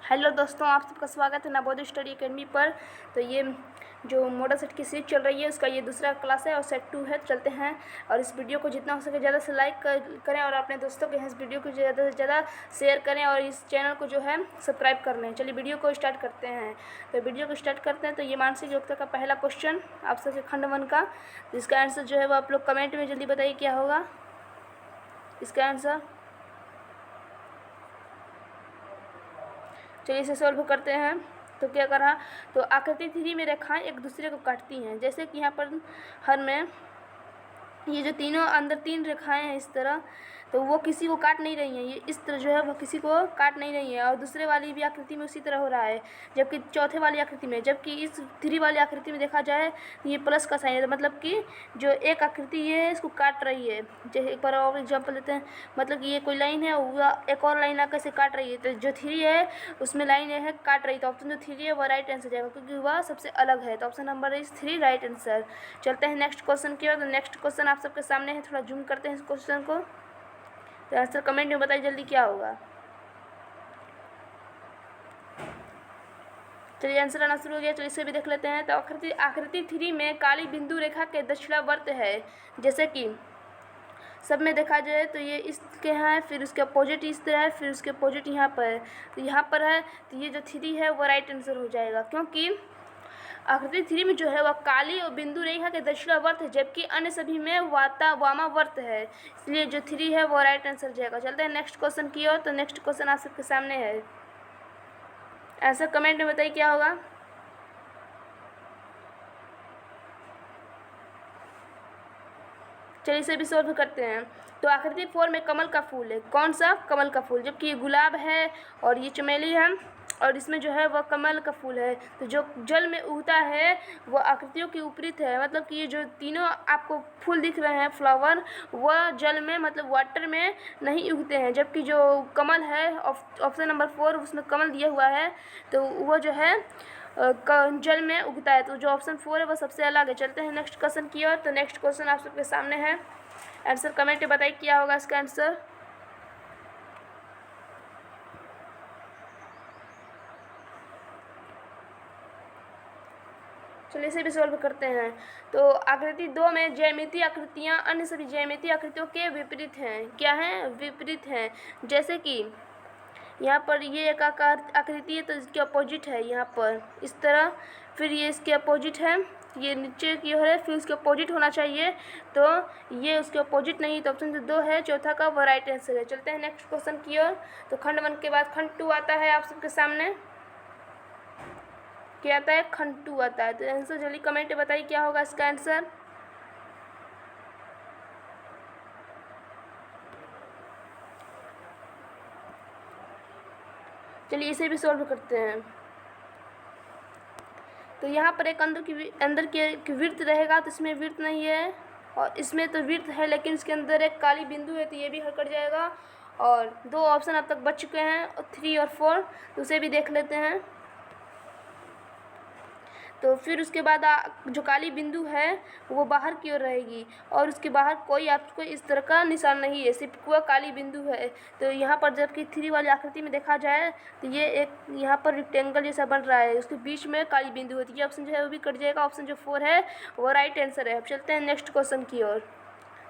Hello दोस्तों, आप सबका स्वागत है नवोदय स्टडी अकेडमी पर। तो ये जो मॉडल सेट की सीरीज चल रही है उसका ये दूसरा क्लास है और सेट 2 है। चलते हैं और इस वीडियो को जितना हो सके ज़्यादा से लाइक करें और अपने दोस्तों के यहाँ इस वीडियो को ज़्यादा से ज़्यादा शेयर करें और इस चैनल को जो है सब्सक्राइब कर लें। चलिए वीडियो को स्टार्ट करते हैं। तो वीडियो को स्टार्ट करते हैं। तो ये मानसिक योग्यता का पहला क्वेश्चन आप सबसे खंड 1 का, इसका आंसर जो है वो आप लोग कमेंट में जल्दी बताइए क्या होगा इसका आंसर। चलिए इसे सॉल्व करते हैं। तो क्या करा, तो आकृति 3 में रेखाएं एक दूसरे को काटती हैं। जैसे कि यहाँ पर हर में ये जो तीनों अंदर 3 रेखाएं हैं इस तरह, तो वो किसी को काट नहीं रही हैं। ये इस तरह जो है वो किसी को काट नहीं रही है। और दूसरे वाली भी आकृति में उसी तरह हो रहा है, जबकि चौथे वाली आकृति में, जबकि इस 3 वाली आकृति में देखा जाए तो ये प्लस का साइन है। मतलब कि जो एक आकृति ये है इसको काट रही है। जैसे एक बार और एग्जाम्पल लेते हैं, मतलब कि ये कोई लाइन है, वह एक और लाइन आकर से काट रही है। तो जो 3 है उसमें लाइन है काट रही, तो ऑप्शन जो 3 है वह राइट आंसर जाएगा क्योंकि वह सबसे अलग है। तो option number is 3 right answer. चलते हैं नेक्स्ट क्वेश्चन की ओर। तो नेक्स्ट क्वेश्चन आप सबके सामने है, थोड़ा जूम करते हैं इस क्वेश्चन को। तो आंसर कमेंट में बताइए जल्दी क्या होगा। चलिए आंसर आना शुरू हो गया। चलिए इसे भी देख लेते हैं। तो आकृति 3 में काली बिंदु रेखा के दक्षिणावर्त है। जैसे कि सब में देखा जाए तो ये इसके यहाँ है, फिर उसके अपोजिट इस तरह है, फिर उसके अपोजिट यहाँ पर है। तो यहाँ पर है, तो ये जो 3 है वो राइट आंसर हो जाएगा क्योंकि आकृति 3 में जो है वह काली और बिंदु रेखा के दक्षिणावर्त है, जबकि अन्य सभी में वामावर्त है। इसलिए जो 3 है वो राइट आंसर जाएगा। चलते हैं नेक्स्ट क्वेश्चन की ओर। तो नेक्स्ट क्वेश्चन आप सबके सामने है, आंसर कमेंट में बताइए क्या होगा। चलिए इसे भी सॉल्व करते हैं। तो आकृति 4 में कमल का फूल है। कौन सा? कमल का फूल, जबकि ये गुलाब है और ये चमेली है और इसमें जो है वह कमल का फूल है। तो जो जल में उगता है वह आकृतियों के विपरीत है। मतलब कि ये जो तीनों आपको फूल दिख रहे हैं, फ्लावर, वह जल में मतलब वाटर में नहीं उगते हैं, जबकि जो कमल है ऑप्शन नंबर 4 उसमें कमल दिया हुआ है तो वह जो है जल में उगता है। तो जो ऑप्शन 4 है वह सबसे अलग है। चलते हैं नेक्स्ट क्वेश्चन की ओर। तो नेक्स्ट क्वेश्चन आप सबके सामने है, आंसर कमेंट में बताइए क्या होगा इसका आंसर। चलिए इसे भी सॉल्व करते हैं। तो आकृति 2 में ज्यामितीय आकृतियाँ अन्य सभी ज्यामितीय आकृतियों के विपरीत हैं। क्या हैं? विपरीत हैं। जैसे कि यहाँ पर ये एक आकृति है तो इसके अपोजिट है यहाँ पर इस तरह, फिर ये इसके अपोजिट है, ये नीचे की ओर है, फिर उसके अपोजिट होना चाहिए, तो ये उसके अपोजिट नहीं। तो ऑप्शन जो 2 है चौथा का वो राइट आंसर है। चलते हैं नेक्स्ट क्वेश्चन की ओर। तो खंड 1 के बाद खंड 2 आता है आप सबके सामने। क्या आता है? खंड 2 आता है। तो आंसर जल्दी कमेंट में बताइए क्या होगा इसका आंसर। चलिए इसे भी सॉल्व करते हैं। तो यहाँ पर एक अंदर की वृत्त रहेगा, तो इसमें वृत्त नहीं है और इसमें तो वृत्त है लेकिन इसके अंदर एक काली बिंदु है, तो ये भी हल कर जाएगा। और 2 ऑप्शन अब तक बच चुके हैं, 3 और 4, तो उसे भी देख लेते हैं। तो फिर उसके बाद जो काली बिंदु है वो बाहर की ओर रहेगी और उसके बाहर कोई आपको इस तरह का निशान नहीं है, सिर्फ वह काली बिंदु है। तो यहाँ पर जबकि 3 वाली आकृति में देखा जाए तो ये एक यहाँ पर रेक्टेंगल जैसा बन रहा है, उसके बीच में काली बिंदु होती है। ये ऑप्शन जो है वो भी कट जाएगा। ऑप्शन जो 4 है वो राइट आंसर है। अब चलते हैं नेक्स्ट क्वेश्चन की ओर।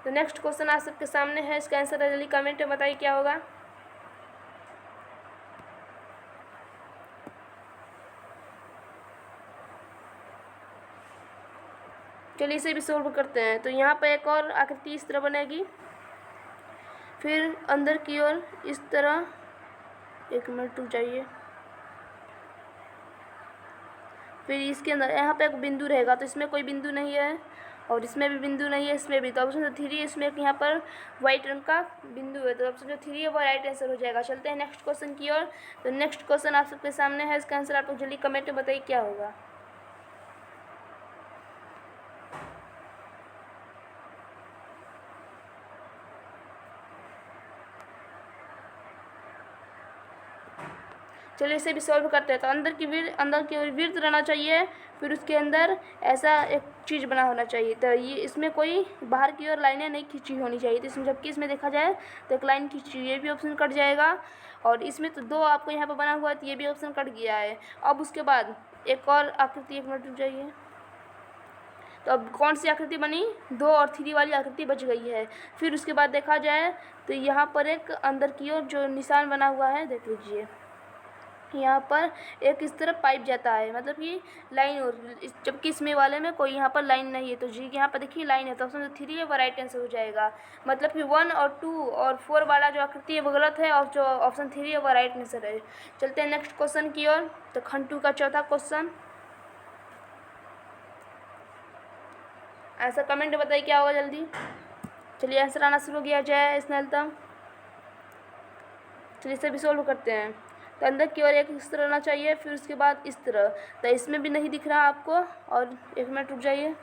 तो नेक्स्ट क्वेश्चन आप सबके सामने है, इसका आंसर जल्दी कमेंट में बताइए क्या होगा। चलिए इसे भी सॉल्व करते हैं। तो यहाँ पर एक और आकृति इस तरह बनेगी, फिर अंदर की ओर इस तरह, 1 मिनट रुक जाइए, फिर इसके अंदर यहाँ पे एक बिंदु रहेगा, तो इसमें कोई बिंदु नहीं है और इसमें भी बिंदु नहीं है, इसमें भी। तो ऑप्शन जो 3 इसमें यहाँ पर वाइट रंग का बिंदु है, तो ऑप्शन जो 3 है वो राइट आंसर हो जाएगा। चलते हैं नेक्स्ट क्वेश्चन की ओर। तो नेक्स्ट क्वेश्चन आप सबके सामने है, इसका आंसर आप लोग जल्दी कमेंट में बताइए क्या होगा। चलिए इसे भी सॉल्व करते हैं। तो अंदर की ओर वृत्त रहना चाहिए, फिर उसके अंदर ऐसा एक चीज़ बना होना चाहिए। तो ये इसमें कोई बाहर की ओर लाइनें नहीं खींची होनी चाहिए। तो इसमें जबकि इसमें देखा जाए तो एक लाइन खींची, ये भी ऑप्शन कट जाएगा। और इसमें तो 2 आपको यहाँ पर बना हुआ है, तो ये भी ऑप्शन कट गया है। अब उसके बाद एक और आकृति, 1 मिनट रुक जाइए। तो अब कौन सी आकृति बनी, 2 और 3 वाली आकृति बच गई है। फिर उसके बाद देखा जाए तो यहाँ पर एक अंदर की ओर जो निशान बना हुआ है, देख लीजिए, यहाँ पर एक इस तरह पाइप जाता है, मतलब कि लाइन, और जबकि इसमें वाले में कोई यहाँ पर लाइन नहीं है। तो जी यहाँ पर देखिए लाइन है, तो ऑप्शन जो 3 है वो राइट आंसर हो जाएगा। मतलब कि 1 और 2 और 4 वाला जो आकृति है वो गलत है, और जो ऑप्शन 3 है वो राइट आंसर है। चलते हैं नेक्स्ट क्वेश्चन की ओर। तो खंड 2 का चौथा क्वेश्चन, आंसर कमेंट में बताइए क्या होगा जल्दी। चलिए आंसर आना शुरू किया जाए स्नेहलता। चलिए इसे भी सोल्व करते हैं। तो अंदर की ओर एक इस तरह रहना चाहिए, फिर उसके बाद इस तरह। तो इसमें भी नहीं दिख रहा आपको, और 1 मिनट रुक जाइए।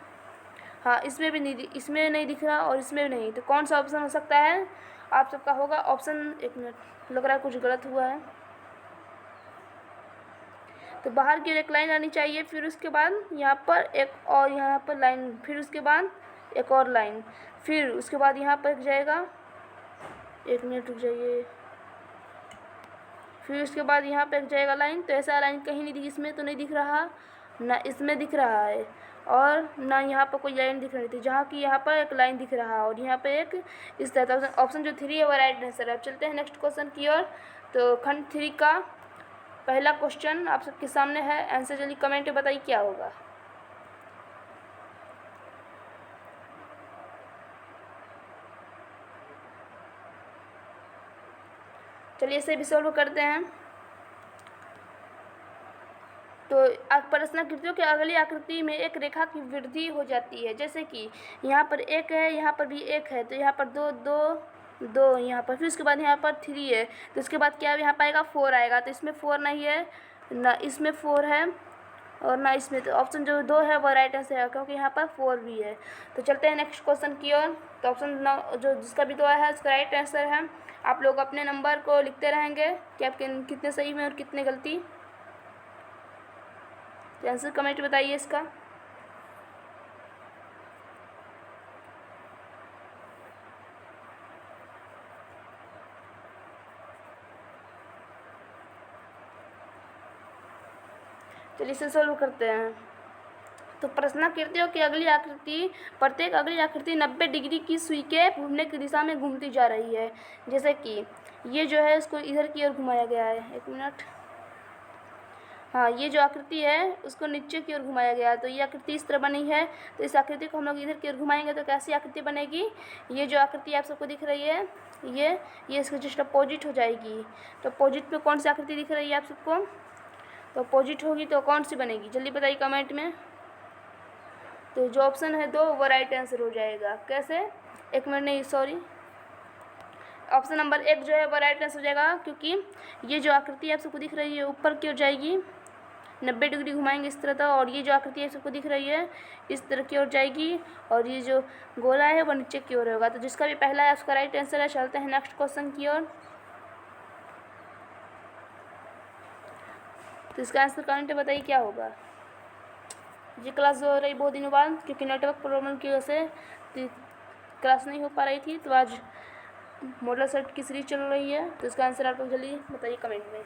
हाँ, इसमें नहीं दिख रहा, और इसमें भी नहीं। तो कौन सा ऑप्शन हो सकता है आप सबका? होगा ऑप्शन, 1 मिनट, लग रहा है कुछ गलत हुआ है। तो बाहर की ओर एक लाइन आनी चाहिए, फिर उसके बाद यहाँ पर एक और यहाँ पर लाइन, फिर उसके बाद एक और लाइन, फिर उसके बाद यहाँ पर जाएगा, 1 मिनट रुक जाइए, फिर उसके बाद यहाँ पे जाएगा लाइन। तो ऐसा लाइन कहीं नहीं दिख, इसमें तो नहीं दिख रहा, ना इसमें दिख रहा है, और ना यहाँ पर कोई लाइन दिख रही थी, जहाँ की यहाँ पर एक लाइन दिख रहा है, और यहाँ पे एक इस तरह। ऑप्शन जो 3 है वो राइट आंसर है। अब चलते हैं नेक्स्ट क्वेश्चन की ओर। तो खंड 3 का पहला क्वेश्चन आप सबके सामने है। आंसर जल्दी कमेंट में बताइए क्या होगा। चलिए इसे भी सॉल्व करते हैं। तो प्रश्नाकृतियों की अगली आकृति में एक रेखा की वृद्धि हो जाती है, जैसे कि यहाँ पर 1 है, यहाँ पर भी 1 है, तो यहाँ पर 2 2 2 यहाँ पर, फिर उसके बाद यहाँ पर 3 है, तो उसके बाद क्या यहाँ पाएगा 4 आएगा। तो इसमें 4 नहीं है, ना इसमें 4 है, और ना इसमें। तो ऑप्शन जो 2 है वो राइट आंसर है, क्योंकि यहाँ पर 4 भी है। तो चलते हैं नेक्स्ट क्वेश्चन की ओर। तो ऑप्शन जो जिसका भी 2 है उसका राइट आंसर है। आप लोग अपने नंबर को लिखते रहेंगे कि आपके कितने सही में और कितने गलती। तो आंसर कमेंट बताइए इसका। चलिए इसे सोल्व करते हैं। तो प्रश्नाकृतियों की अगली आकृति, प्रत्येक अगली आकृति 90 डिग्री की सुई के घूमने की दिशा में घूमती जा रही है। जैसे कि ये जो है इसको इधर की ओर घुमाया गया है, 1 मिनट, हाँ, ये जो आकृति है उसको नीचे की ओर घुमाया गया है। तो ये आकृति इस तरह बनी है, तो इस आकृति को हम लोग इधर की ओर घुमाएंगे तो कैसी आकृति बनेगी। ये जो आकृति आप सबको दिख रही है, ये इसके जस्ट अपोजिट हो जाएगी। तो अपोजिट में कौन सी आकृति दिख रही है आप सबको? तो अपोजिट होगी तो कौन सी बनेगी जल्दी बताइए कमेंट में। तो जो ऑप्शन है 2 वो राइट आंसर हो जाएगा। कैसे? 1 मिनट, नहीं सॉरी, ऑप्शन नंबर 1 जो है वो राइट आंसर हो जाएगा, क्योंकि ये जो आकृति आप सबको दिख रही है ऊपर की ओर जाएगी, 90 डिग्री घुमाएंगे इस तरह था, और ये जो आकृति आप सबको दिख रही है इस तरह की ओर जाएगी, और ये जो गोला है वो नीचे की ओर होगा। तो जिसका भी पहला है उसका राइट आंसर है। चलते हैं नेक्स्ट क्वेश्चन की ओर। तो इसका आंसर कमेंट बताइए क्या होगा। ये क्लास जो हो रही बहुत दिनों बाद, क्योंकि नेटवर्क प्रॉब्लम की वजह से क्लास नहीं हो पा रही थी, तो आज मॉडल सेट की सीरीज चल रही है। तो इसका आंसर आप लोग जल्दी बताइए कमेंट में।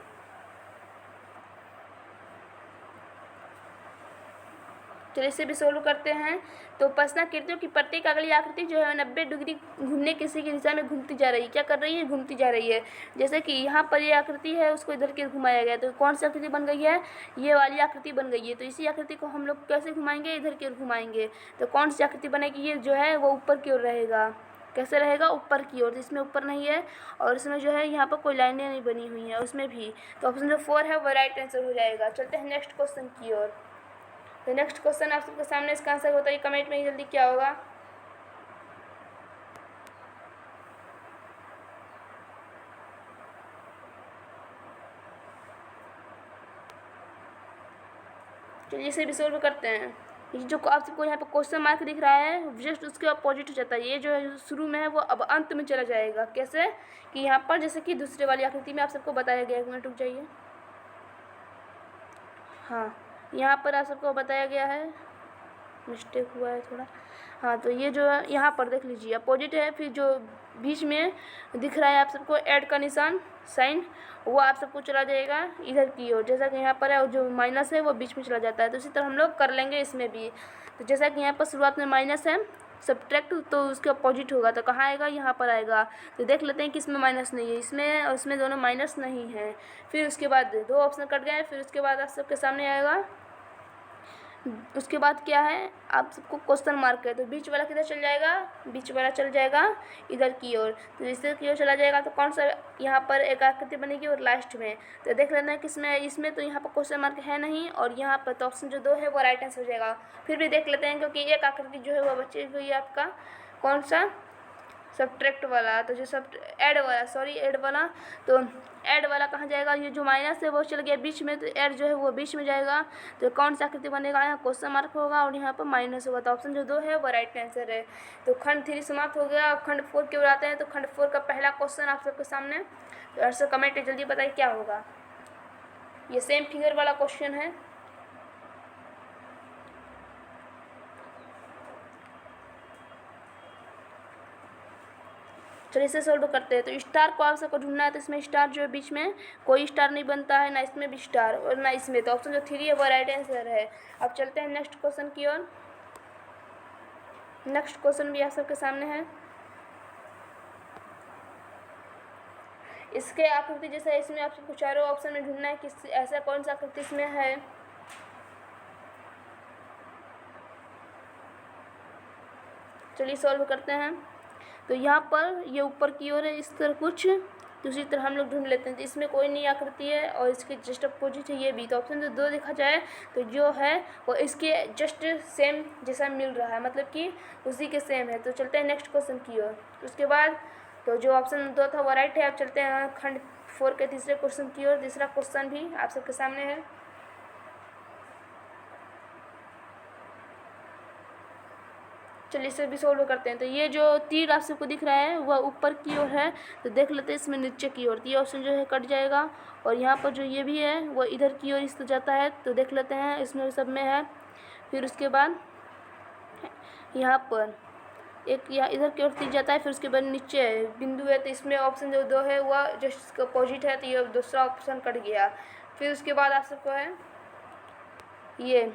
चलिए इसे भी सोल्व करते हैं। तो प्रश्नाकृतियों की प्रत्येक अगली आकृति जो है 90 डिग्री घूमने किसी की दिशा में घूमती जा रही है। क्या कर रही है? घूमती जा रही है। जैसे कि यहाँ पर ये आकृति है, उसको इधर की घुमाया गया, तो कौन सी आकृति बन गई है? ये वाली आकृति बन गई है। तो इसी आकृति को हम लोग कैसे घुमाएंगे? इधर की ओर घुमाएंगे। तो कौन सी आकृति बनेगी? ये जो है वो ऊपर की ओर रहेगा। कैसे रहेगा? ऊपर की ओर। तो इसमें ऊपर नहीं है, और इसमें जो है यहाँ पर कोई लाइनें नहीं बनी हुई हैं उसमें भी। तो ऑप्शन जो 4 है वो राइट आंसर हो जाएगा। चलते हैं नेक्स्ट क्वेश्चन की ओर। तो नेक्स्ट क्वेश्चन आप सबके सामने, इसका आंसर बताइए कमेंट में जल्दी क्या होगा। चलिए इसे भी सोल्व करते हैं। ये जो आप सबको यहाँ पे क्वेश्चन मार्क दिख रहा है जस्ट उसके अपोजिट हो जाता है। ये जो है शुरू में है वो अब अंत में चला जाएगा। कैसे? कि यहाँ पर जैसे कि दूसरे वाली आकृति में आप सबको बताया गया। 1 मिनट रुक जाइए। हाँ, यहाँ पर आप सबको बताया गया है, मिस्टेक हुआ है थोड़ा। हाँ, तो ये जो है यहाँ पर देख लीजिए अपोजिट है, फिर जो बीच में दिख रहा है आप सबको ऐड का निशान साइन, वो आप सबको चला जाएगा इधर की ओर, जैसा कि यहाँ पर है, और जो माइनस है वो बीच में चला जाता है। तो इसी तरह हम लोग कर लेंगे इसमें भी। तो जैसा कि यहाँ पर शुरुआत में माइनस है, सब्ट्रैक्ट तो उसके अपोजिट होगा, तो कहाँ आएगा, यहाँ पर आएगा। तो देख लेते हैं कि इसमें माइनस नहीं है, इसमें और इसमें दोनों माइनस नहीं है। फिर उसके बाद दो ऑप्शन कट गए, फिर उसके बाद आप सबके सामने आएगा, उसके बाद क्या है, आप सबको क्वेश्चन मार्क है, तो बीच वाला किधर चल जाएगा, बीच वाला चल जाएगा इधर की ओर। तो इधर की ओर चला जाएगा तो कौन सा यहाँ पर एक आकृति बनेगी और लास्ट में। तो देख लेना है किसमें है, इसमें तो यहाँ पर क्वेश्चन मार्क है नहीं, और यहाँ पर तो ऑप्शन जो 2 है वो राइट आंसर हो जाएगा। फिर भी देख लेते हैं, क्योंकि एक आकृति जो है वो बची हुई है आपका, कौन सा, सब्ट्रैक्ट वाला। तो जो सब ऐड वाला, तो ऐड वाला कहाँ जाएगा, ये जो माइनस है वो चल गया बीच में, तो ऐड जो है वो बीच में जाएगा। तो कौन सा आकृति बनेगा, यहाँ क्वेश्चन मार्क होगा और यहाँ पर माइनस होगा। तो ऑप्शन जो 2 है वो राइट आंसर है। तो खंड 3 समाप्त हो गया। अब खंड 4 की ओर आते हैं। तो खंड 4 का पहला क्वेश्चन आप सबके सामने, तो आंसर कमेंट जल्दी बताइए क्या होगा। ये सेम फिगर वाला क्वेश्चन है। चलिए इसे सोल्व करते हैं। तो स्टार को आप सबको ढूंढना है, तो इसमें स्टार जो है बीच में कोई स्टार नहीं बनता है, ना इसमें भी स्टार और ना इसमें। तो ऑप्शन जो 3 है वो राइट आंसर है। अब चलते हैं नेक्स्ट क्वेश्चन की ओर। नेक्स्ट क्वेश्चन भी आप सबके सामने है। इसके आकृति जैसा है, इसमें आप सबको चारों ऑप्शन में ढूंढना है कि ऐसा कौन सा आकृति इसमें है। चलिए सॉल्व करते हैं। तो यहाँ पर ये ऊपर की ओर है इस तरह कुछ, दूसरी तरह हम लोग ढूंढ लेते हैं। तो इसमें कोई नई आकृति है और इसके जस्ट अपोजिट है ये भी। तो ऑप्शन जो 2 देखा जाए तो जो है वो इसके जस्ट सेम जैसा मिल रहा है, मतलब कि उसी के सेम है। तो चलते हैं नेक्स्ट क्वेश्चन की ओर। उसके बाद तो जो ऑप्शन 2 था वो राइट है। अब चलते हैं खंड 4 के तीसरे क्वेश्चन की ओर। तीसरा क्वेश्चन भी आप सबके सामने है। चलिए इसे भी सोल्व करते हैं। तो ये जो तीर आप सबको दिख रहा है वह ऊपर की ओर है, तो देख लेते हैं इसमें नीचे की ओर। तो ये ऑप्शन जो है कट जाएगा, और यहाँ पर जो ये भी है वो इधर की ओर इस जाता है। तो देख लेते हैं इसमें सब में है। फिर उसके बाद यहाँ पर एक यहाँ इधर की ओर तीर जाता है, फिर उसके बाद नीचे बिंदु है। तो इसमें ऑप्शन जो 2 है वह जस्ट इसका अपोजिट है, तो ये दूसरा ऑप्शन कट गया। फिर उसके बाद आप सबको है ये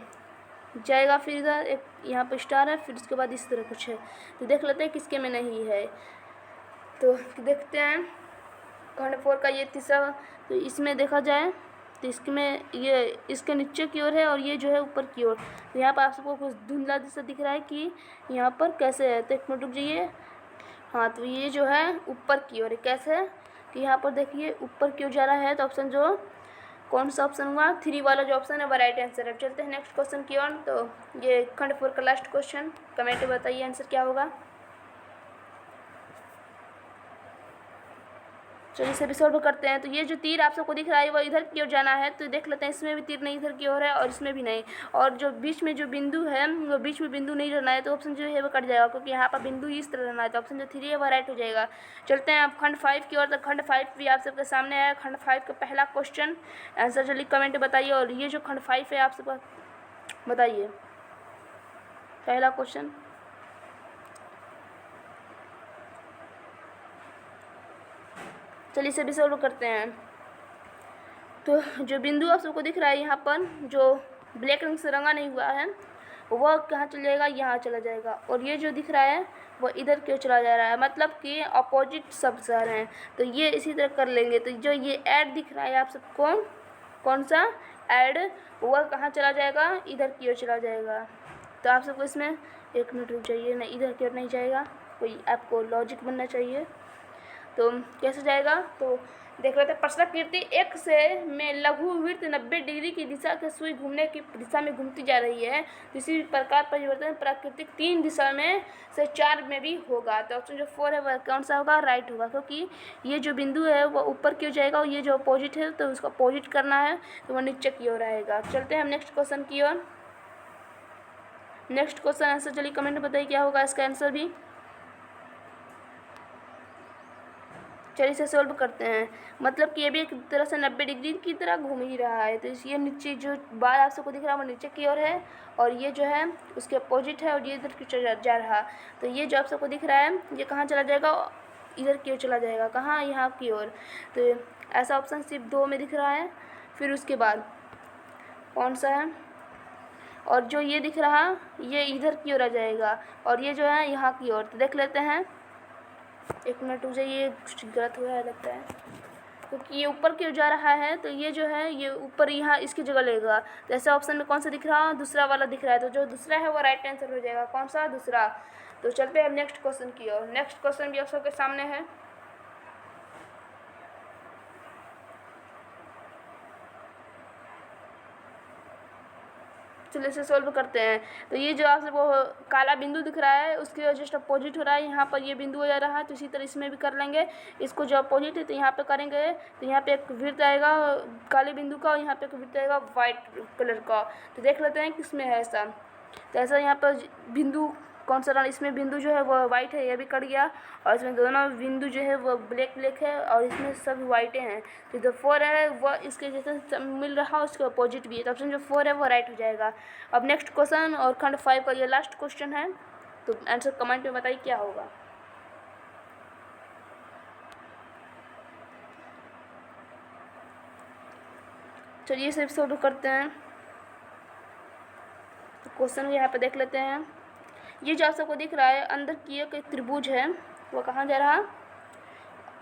जाएगा, फिर इधर एक यहाँ पर स्टार है, फिर उसके बाद इस तरह कुछ है। तो देख लेते हैं किसके में नहीं है। तो देखते हैं खंड 4 का ये तीसरा। तो इसमें देखा जाए तो इसमें ये इसके नीचे की ओर है और ये जो है ऊपर की ओर। तो यहाँ पर आप सबको कुछ धुंधला जैसा दिख रहा है कि यहाँ पर कैसे है। तो एक मिनट रुक जाइए। हाँ, तो ये जो है ऊपर की ओर है। कैसे है कि यहाँ पर देखिए ऊपर की ओर जा रहा है। तो ऑप्शन जो कौन सा ऑप्शन हुआ, 3 वाला जो ऑप्शन है वो राइट आंसर है। चलते हैं नेक्स्ट क्वेश्चन की ओर। तो ये खंड 4 का लास्ट क्वेश्चन, कमेंट में बताइए आंसर क्या होगा। चलिए इसे भी सॉल्व करते हैं। तो ये जो तीर आप सबको दिख रहा है वो इधर की ओर जाना है। तो देख लेते हैं इसमें भी तीर नहीं इधर की ओर है और इसमें भी नहीं, और जो बीच में जो बिंदु है वो बीच में बिंदु नहीं रहना है। तो ऑप्शन जो है वो कट जाएगा, क्योंकि यहाँ पर बिंदु इस तरह रहना है। तो ऑप्शन जो 3 है वो राइट हो जाएगा। चलते हैं आप खंड 5 की ओर। तो खंड 5 भी आप सबके सामने है। खंड 5 का पहला क्वेश्चन आंसर जल्दी कमेंट बताइए। और ये जो खंड 5 है आप सबको बताइए पहला क्वेश्चन। चलिए इसे भी सॉल्व करते हैं। तो जो बिंदु आप सबको दिख रहा है यहाँ पर जो ब्लैक रंग से रंगा नहीं हुआ है वह कहाँ चला जाएगा, यहाँ चला जाएगा। और ये जो दिख रहा है वो इधर क्यों चला जा रहा है, मतलब कि अपोजिट शब्द आ रहे हैं। तो ये इसी तरह कर लेंगे। तो जो ये ऐड दिख रहा है आप सबको, कौन सा ऐड, वह कहाँ चला जाएगा, इधर की ओर चला जाएगा। तो आप सबको इसमें एक मिनट रुक जाइए, नहीं इधर की ओर नहीं जाएगा, कोई आपको लॉजिक बनना चाहिए। तो कैसे जाएगा, तो देख लेते हैं। प्रश्नाकृति एक से में लघु वृत्त 90 डिग्री की दिशा के सुई घूमने की दिशा में घूमती जा रही है। इसी प्रकार परिवर्तन प्राकृतिक 3 दिशा में से 4 में भी होगा। तो ऑप्शन जो 4 है वह कौन सा होगा, राइट होगा, क्योंकि ये जो बिंदु है वो ऊपर की ओर जाएगा और ये जो अपोजिट है तो उसको अपोजिट करना है, तो वह नीचे की ओर आएगा। चलते हैं हम नेक्स्ट क्वेश्चन की ओर। नेक्स्ट क्वेश्चन आंसर चलिए कमेंट बताइए क्या होगा इसका आंसर भी। चलिए इसे सोल्व करते हैं। मतलब कि ये भी एक तरह से 90 डिग्री की तरह घूम ही रहा है। तो ये नीचे जो बार आप सबको दिख रहा है वो नीचे की ओर है, और ये जो है उसके अपोजिट है, और ये इधर की चला जा रहा। तो ये जो आप सबको दिख रहा है ये कहाँ चला जाएगा, इधर की ओर चला जाएगा। कहाँ, यहाँ की ओर। तो ऐसा ऑप्शन सिर्फ 2 में दिख रहा है। फिर उसके बाद कौन सा है, और जो ये दिख रहा ये इधर की ओर आ जाएगा, और ये जो है यहाँ की ओर। तो देख लेते हैं, 1 मिनट रुक जाइए, कुछ गलत हो रहा है लगता है, क्योंकि ये ऊपर की ओर जा रहा है। तो ये जो है ये ऊपर यहाँ इसकी जगह लेगा। तो ऐसे ऑप्शन में कौन सा दिख रहा, दूसरा वाला दिख रहा है। तो जो दूसरा है वो राइट आंसर हो जाएगा। कौन सा, दूसरा। तो चलते हैं नेक्स्ट क्वेश्चन की ओर। नेक्स्ट क्वेश्चन भी आप सबके सामने है। चलिए इसे सोल्व करते हैं। तो ये जो आप वो काला बिंदु दिख रहा है उसके जस्ट अपोजिट हो रहा है, यहाँ पर ये बिंदु हो जा रहा है। तो इसी तरह इसमें भी कर लेंगे। इसको जो अपोजिट है तो यहाँ पे करेंगे, तो यहाँ पे एक वृत्त आएगा काले बिंदु का, और यहाँ पे एक वृत्त आएगा वाइट कलर का। तो देख लेते हैं किसमें है ऐसा। तो ऐसा यहाँ पर बिंदु कौन सा रहा, इसमें बिंदु जो है वो वाइट है, ये भी कट गया। और इसमें दोनों बिंदु जो है वो ब्लैक ब्लैक है, और इसमें सब वाइटे हैं। तो जो 4 है वो इसके जैसे मिल रहा है, उसके अपोजिट भी है। तो ऑप्शन जो 4 है वो राइट हो जाएगा। अब नेक्स्ट क्वेश्चन और खंड 5 का ये लास्ट क्वेश्चन है। तो आंसर कमेंट में बताइए क्या होगा। चलिए सिर्फ सोल्व करते हैं। तो क्वेश्चन यहाँ पे देख लेते हैं। ये जो आप सबको दिख रहा है अंदर की एक त्रिभुज है, वो कहाँ जा रहा,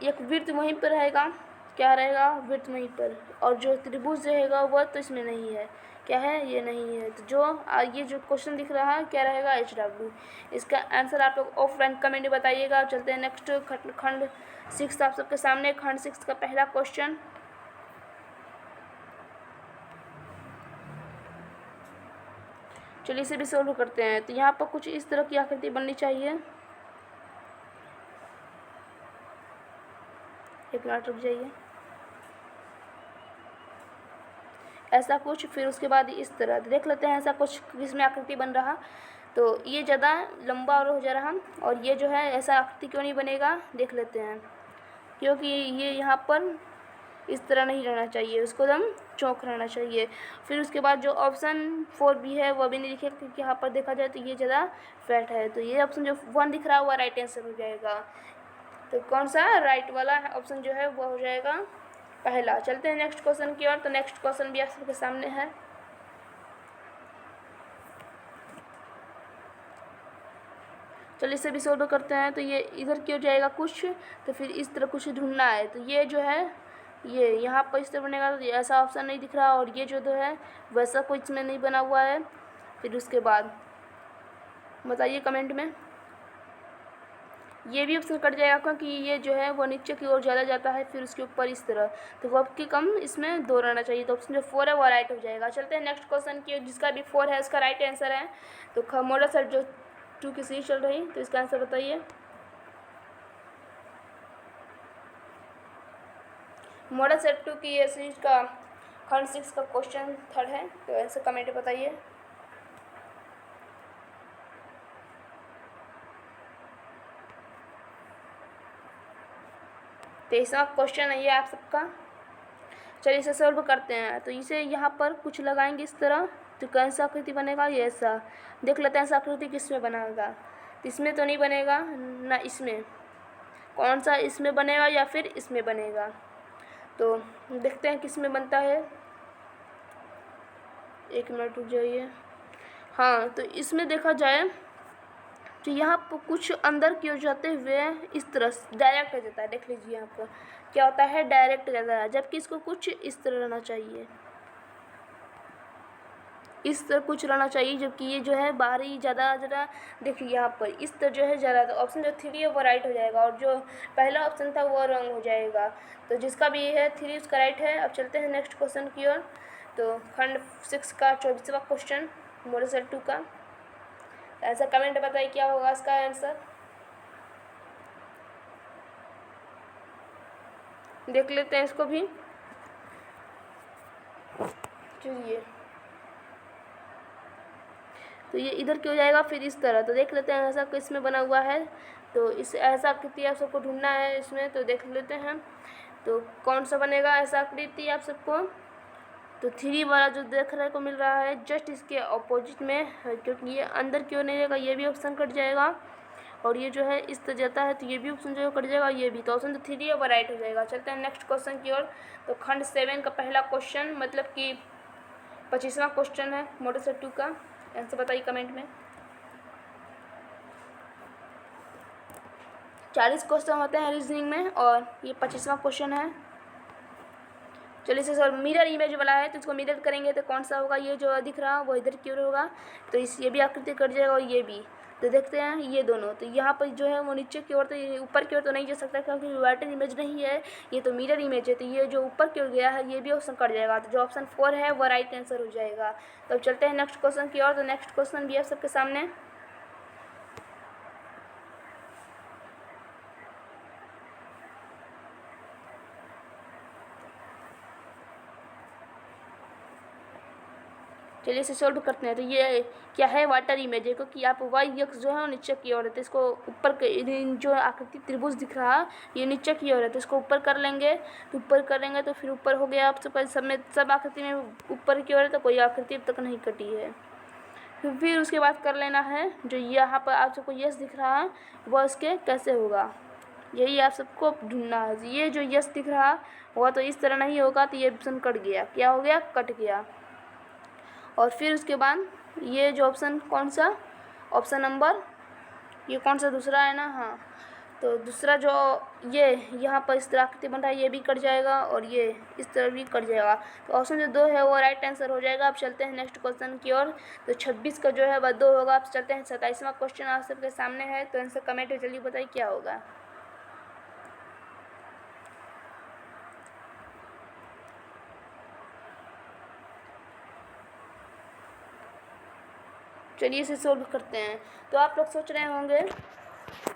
एक वृत्त वहीं पर रहेगा। क्या रहेगा, वृत्त वहीं पर। और जो त्रिभुज रहेगा वह तो इसमें नहीं है। क्या है, ये नहीं है। तो जो ये जो क्वेश्चन दिख रहा है क्या रहेगा, HW। इसका आंसर आप लोग ऑफलाइन कमेंट में बताइएगा। चलते हैं नेक्स्ट खंड 6 आप सबके सामने। खंड 6 का पहला क्वेश्चन। चलिए इसे भी सोल्व करते हैं। तो यहाँ पर कुछ इस तरह की आकृति बननी चाहिए। एक मिनट रुक जाइए, ऐसा कुछ। फिर उसके बाद इस तरह देख लेते हैं ऐसा कुछ किसमें आकृति बन रहा। तो ये ज़्यादा लंबा और हो जा रहा, और ये जो है ऐसा आकृति क्यों नहीं बनेगा देख लेते हैं। क्योंकि ये यहाँ पर इस तरह नहीं रहना चाहिए, उसको एकदम चौक रहना चाहिए। फिर उसके बाद जो ऑप्शन 4 भी है वो भी नहीं दिखेगा, क्योंकि यहाँ पर देखा जाए तो ये ज़्यादा फैट है। तो ये ऑप्शन जो 1 दिख रहा है वो राइट आंसर हो जाएगा। तो कौन सा राइट वाला ऑप्शन जो है वो हो जाएगा पहला। चलते हैं नेक्स्ट क्वेश्चन की ओर। तो नेक्स्ट क्वेश्चन भी आप सबके सामने है। चलिए इसे भी सोल्व करते हैं। तो ये इधर की ओर जाएगा कुछ, तो फिर इस तरह कुछ ढूंढना है। तो ये जो है ये यहाँ पर इस तरह बनेगा। तो ऐसा ऑप्शन नहीं दिख रहा, और ये जो है वैसा कुछ इसमें नहीं बना हुआ है। फिर उसके बाद बताइए कमेंट में। ये भी ऑप्शन कट जाएगा, क्योंकि ये जो है वो नीचे की ओर ज़्यादा जाता है। फिर उसके ऊपर इस तरह, तो वो आपकी कम इसमें 2 रहना चाहिए। तो ऑप्शन जो 4 है वो राइट हो जाएगा। चलते हैं नेक्स्ट क्वेश्चन की, जिसका भी 4 है उसका राइट आंसर है। तो मॉडल सेट जो 2 की सीरीज चल रही, तो इसका आंसर बताइए। मॉडल सेट 2 की ये सीरीज का खंड 6 का क्वेश्चन 3 है। तो ऐसे कमेंट बताइए। तो इसका क्वेश्चन है ये आप सबका। चलिए इसे सॉल्व करते हैं। तो इसे यहाँ पर कुछ लगाएंगे इस तरह, तो कैसा आकृति बनेगा, ये ऐसा। देख लेते हैं ऐसा आकृति किस में बनेगा। तो इसमें तो नहीं बनेगा ना, इसमें कौन सा, इसमें बनेगा या फिर इसमें बनेगा। तो देखते हैं किस में बनता है। 1 मिनट रुक जाइए। हाँ, तो इसमें देखा जाए तो यहाँ पर कुछ अंदर की ओर जाते हुए इस तरह डायरेक्ट हो जाता है। देख लीजिए यहाँ पर क्या होता है, डायरेक्ट जाता है। जबकि इसको कुछ इस तरह रहना चाहिए, इस तरह कुछ रहना चाहिए। जबकि ये जो है बाहरी ज़्यादा देखिए यहाँ पर इस तरह जो है ज़्यादा। तो ऑप्शन जो 3 है वो राइट हो जाएगा, और जो पहला ऑप्शन था वो रॉन्ग हो जाएगा। तो जिसका भी है 3 उसका राइट है। अब चलते हैं नेक्स्ट क्वेश्चन की ओर। तो खंड 6 का 24वां क्वेश्चन मॉडल सेट 2 का। ऐसा कमेंट बताइए क्या होगा इसका आंसर। देख लेते हैं इसको भी। चलिए तो ये इधर क्यों जाएगा फिर इस तरह। तो देख लेते हैं ऐसा किसमें बना हुआ है। तो इस ऐसा आकृति आप सबको ढूंढना है इसमें, तो देख लेते हैं। तो कौन सा बनेगा ऐसा आकृति आप सबको। तो 3 वाला जो देखने को मिल रहा है जस्ट इसके अपोजिट में है, क्योंकि ये अंदर क्यों नहीं रहेगा, ये भी ऑप्शन कट जाएगा। और ये जो है इस तरह जाता है तो ये भी ऑप्शन जो है कट जाएगा, ये भी। तो ऑप्शन तो 3 ओवर राइट हो जाएगा। चलते हैं नेक्स्ट क्वेश्चन की ओर। तो खंड 7 का पहला क्वेश्चन, मतलब कि 25वां क्वेश्चन है मॉडल सेट 2 का। आंसर बताइए कमेंट में। 40 क्वेश्चन होते हैं रीजनिंग में और ये 25वां क्वेश्चन है। चलिए इसे सर मिरर इमेज वाला है, तो इसको मिरर करेंगे तो कौन सा होगा, ये जो दिख रहा है वो इधर की ओर होगा। तो इस ये भी आकृति कट जाएगा और ये भी। तो देखते हैं ये दोनों, तो यहाँ पर जो है वो नीचे की ओर, तो ये ऊपर की ओर तो नहीं जा सकता क्योंकि वाटर इमेज नहीं है, ये तो मिरर इमेज है। तो ये जो ऊपर की ओर गया है ये भी ऑप्शन कट जाएगा। तो जो ऑप्शन 4 है वो राइट आंसर हो जाएगा। तो अब चलते हैं नेक्स्ट क्वेश्चन की ओर। तो नेक्स्ट क्वेश्चन भी है सबके सामने। चलिए इसे सोल्व करते हैं। तो ये क्या है, वाटर इमेज है, क्योंकि आप वाई एक्स जो है वो नीचे की ओर है। तो इसको ऊपर के जो आकृति त्रिभुज दिख रहा है ये नीचे की ओर है, तो इसको ऊपर कर लेंगे। तो ऊपर करेंगे तो फिर ऊपर हो गया। आप सब में सब आकृति में ऊपर की ओर है, तो कोई आकृति अब तक नहीं कटी है। तो फिर उसके बाद कर लेना है जो यहाँ पर आप सबको यस दिख रहा है वह इसके कैसे होगा, यही आप सबको ढूंढना है। ये जो यस दिख रहा वह तो इस तरह नहीं होगा, तो ये ऑप्शन कट गया। क्या हो गया, कट गया। और फिर उसके बाद ये जो ऑप्शन कौन सा, ऑप्शन नंबर ये कौन सा दूसरा है ना, हाँ। तो दूसरा जो ये यहाँ पर इस तरह आकृति बन रहा है ये भी कट जाएगा और ये इस तरह भी कट जाएगा। तो ऑप्शन जो 2 है वो राइट आंसर हो जाएगा। अब चलते हैं नेक्स्ट क्वेश्चन की ओर। तो 26 का जो है वह 2 होगा। अब चलते हैं 27वां क्वेश्चन आप सबके सामने है। तो आंसर कमेंट में जल्दी बताइए क्या होगा। चलिए इसे सोल्व करते हैं। तो आप लोग सोच रहे होंगे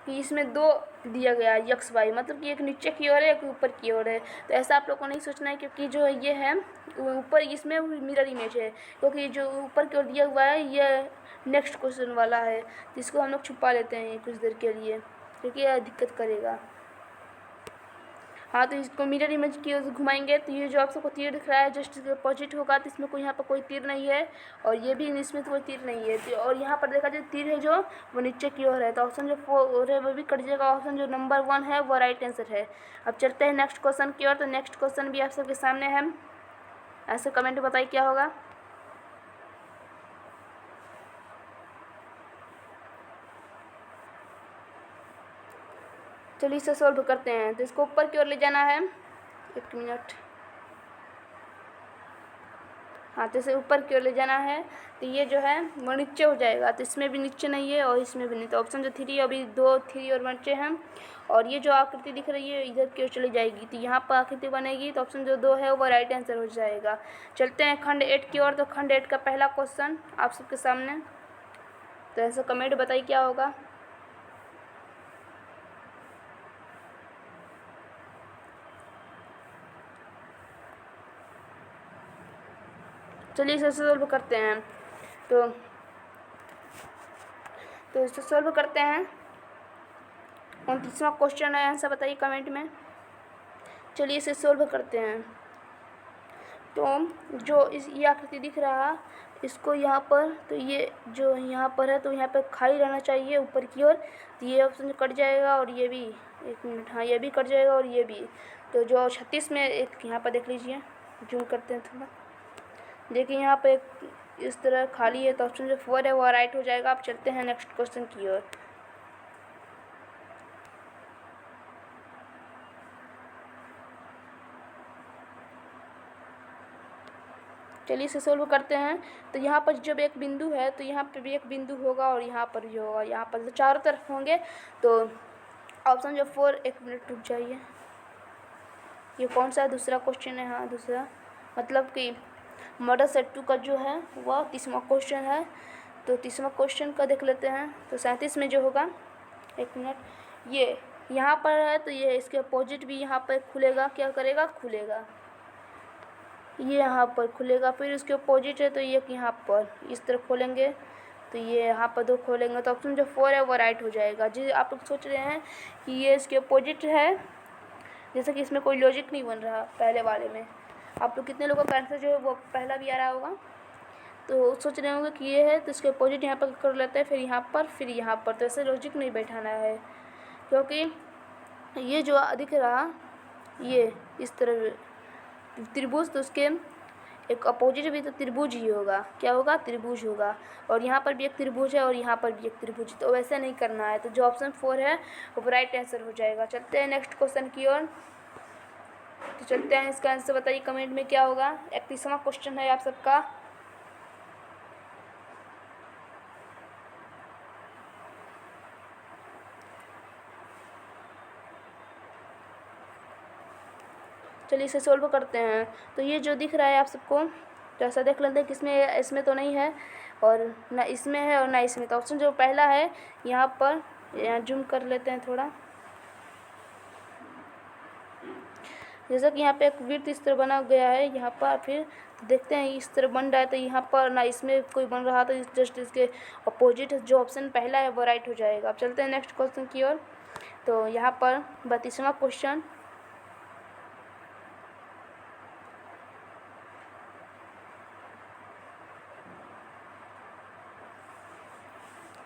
कि इसमें 2 दिया गया है एक्स वाई, मतलब कि एक नीचे की ओर है एक ऊपर की ओर है। तो ऐसा आप लोग को नहीं सोचना है, क्योंकि जो ये है ऊपर इसमें मिरर इमेज है, क्योंकि जो ऊपर की ओर दिया हुआ है ये नेक्स्ट क्वेश्चन वाला है, जिसको हम लोग छुपा लेते हैं कुछ देर के लिए, क्योंकि यह दिक्कत करेगा। हाँ, तो इसको मिरर इमेज की ओर घुमाएंगे तो ये जो आप सबको तीर दिख रहा है जस्ट इसके अपोजिट होगा। तो इसमें कोई यहाँ पर कोई तीर नहीं है और ये भी इसमें तो कोई तीर नहीं है। तो और यहाँ पर देखा जाए तीर है जो वो नीचे की ओर है। तो ऑप्शन जो 4 है वो भी कट जाएगा। ऑप्शन जो नंबर 1 है वो राइट आंसर है। अब चलते हैं नेक्स्ट क्वेश्चन की ओर। तो नेक्स्ट क्वेश्चन भी आप सबके सामने है। ऐसे कमेंट में बताइए क्या होगा। चलिए इसे सॉल्व करते हैं। तो इसको ऊपर की ओर ले जाना है। 1 मिनट। हाँ, तो इसे ऊपर की ओर ले जाना है। तो ये जो है वो नीचे हो जाएगा। तो इसमें भी नीचे नहीं है और इसमें भी नहीं। तो ऑप्शन जो 3 अभी 2 3 और नीचे हैं। और ये जो आकृति दिख रही है इधर की ओर चली जाएगी। तो यहाँ पर आकृति बनेगी। तो ऑप्शन जो 2 है वो राइट आंसर हो जाएगा। चलते हैं खंड 8 की ओर। तो खंड 8 का पहला क्वेश्चन आप सबके सामने। तो ऐसे कमेंट बताइए क्या होगा। चलिए इसे सॉल्व करते हैं। तो इसे सॉल्व करते हैं। 29वां क्वेश्चन है, आंसर बताइए कमेंट में। चलिए इसे सॉल्व करते हैं। तो जो ये आकृति दिख रहा है इसको यहाँ पर, तो ये जो यहाँ पर है तो यहाँ पर खाली रहना चाहिए ऊपर की ओर। तो ये ऑप्शन कट जाएगा और ये भी 1 मिनट, हाँ ये भी कट जाएगा और ये भी। तो जो 36 में एक यहाँ पर देख लीजिए, जूम करते हैं थोड़ा, देखिए यहाँ पे इस तरह खाली है। तो ऑप्शन जो 4 है वो राइट हो जाएगा। आप चलते हैं नेक्स्ट क्वेश्चन की ओर। चलिए इसे सोल्व करते हैं। तो यहाँ पर जब एक बिंदु है तो यहाँ पर भी एक बिंदु होगा और यहाँ पर भी होगा, यहाँ पर तो चारों तरफ होंगे। तो ऑप्शन जो 4, 1 मिनट रुक जाइए, ये कौन सा दूसरा क्वेश्चन है, हाँ दूसरा, मतलब कि मॉडल सेट 2 का जो है वह 30वां क्वेश्चन है। तो 30वां क्वेश्चन का देख लेते हैं। तो 37 में जो होगा, 1 मिनट, ये यहाँ पर है तो ये इसके अपोजिट भी यहाँ पर खुलेगा, क्या करेगा, खुलेगा, ये यहाँ पर खुलेगा। फिर इसके अपोजिट है तो ये यहाँ पर इस तरह खोलेंगे तो ये यहाँ पर 2 खोलेंगे तो ऑप्शन जो 4 है वो राइट हो जाएगा। जी आप लोग सोच रहे हैं कि ये इसके अपोजिट है, जैसे कि इसमें कोई लॉजिक नहीं बन रहा पहले वाले में। आप लोग कितने लोगों का आंसर जो है वो पहला भी आ रहा होगा, तो सोच रहे होंगे कि ये है तो इसके अपोजिट यहाँ पर कर लेते हैं, फिर यहाँ पर, फिर यहाँ पर। तो ऐसे लॉजिक नहीं बैठाना है, क्योंकि ये जो दिख रहा ये इस तरह त्रिभुज, तो उसके एक अपोजिट भी तो त्रिभुज ही होगा। क्या होगा? त्रिभुज होगा। और यहाँ पर भी एक त्रिभुज है और यहाँ पर भी एक त्रिभुज, तो वैसे नहीं करना है। तो जो ऑप्शन 4 है वो राइट आंसर हो जाएगा। चलते हैं नेक्स्ट क्वेश्चन की ओर। तो चलते हैं, इसका आंसर बताइए कमेंट में क्या होगा। 31वां क्वेश्चन है आप सबका। चलिए इसे सोल्व करते हैं। तो ये जो दिख रहा है आप सबको, तो ऐसा देख लेते हैं कि इसमें तो नहीं है और ना इसमें है और ना इसमें। तो ऑप्शन जो पहला है यहाँ पर, यहाँ जूम कर लेते हैं थोड़ा, जैसा कि यहाँ पे एक वृत्त इस तरह बना गया है यहाँ पर, फिर देखते हैं इस तरह बन रहा है। तो यहाँ पर ना इसमें कोई बन रहा, तो जस्ट इसके अपोजिट जो ऑप्शन पहला है वो राइट हो जाएगा। अब चलते हैं नेक्स्ट क्वेश्चन की ओर। तो यहाँ पर 32वां क्वेश्चन,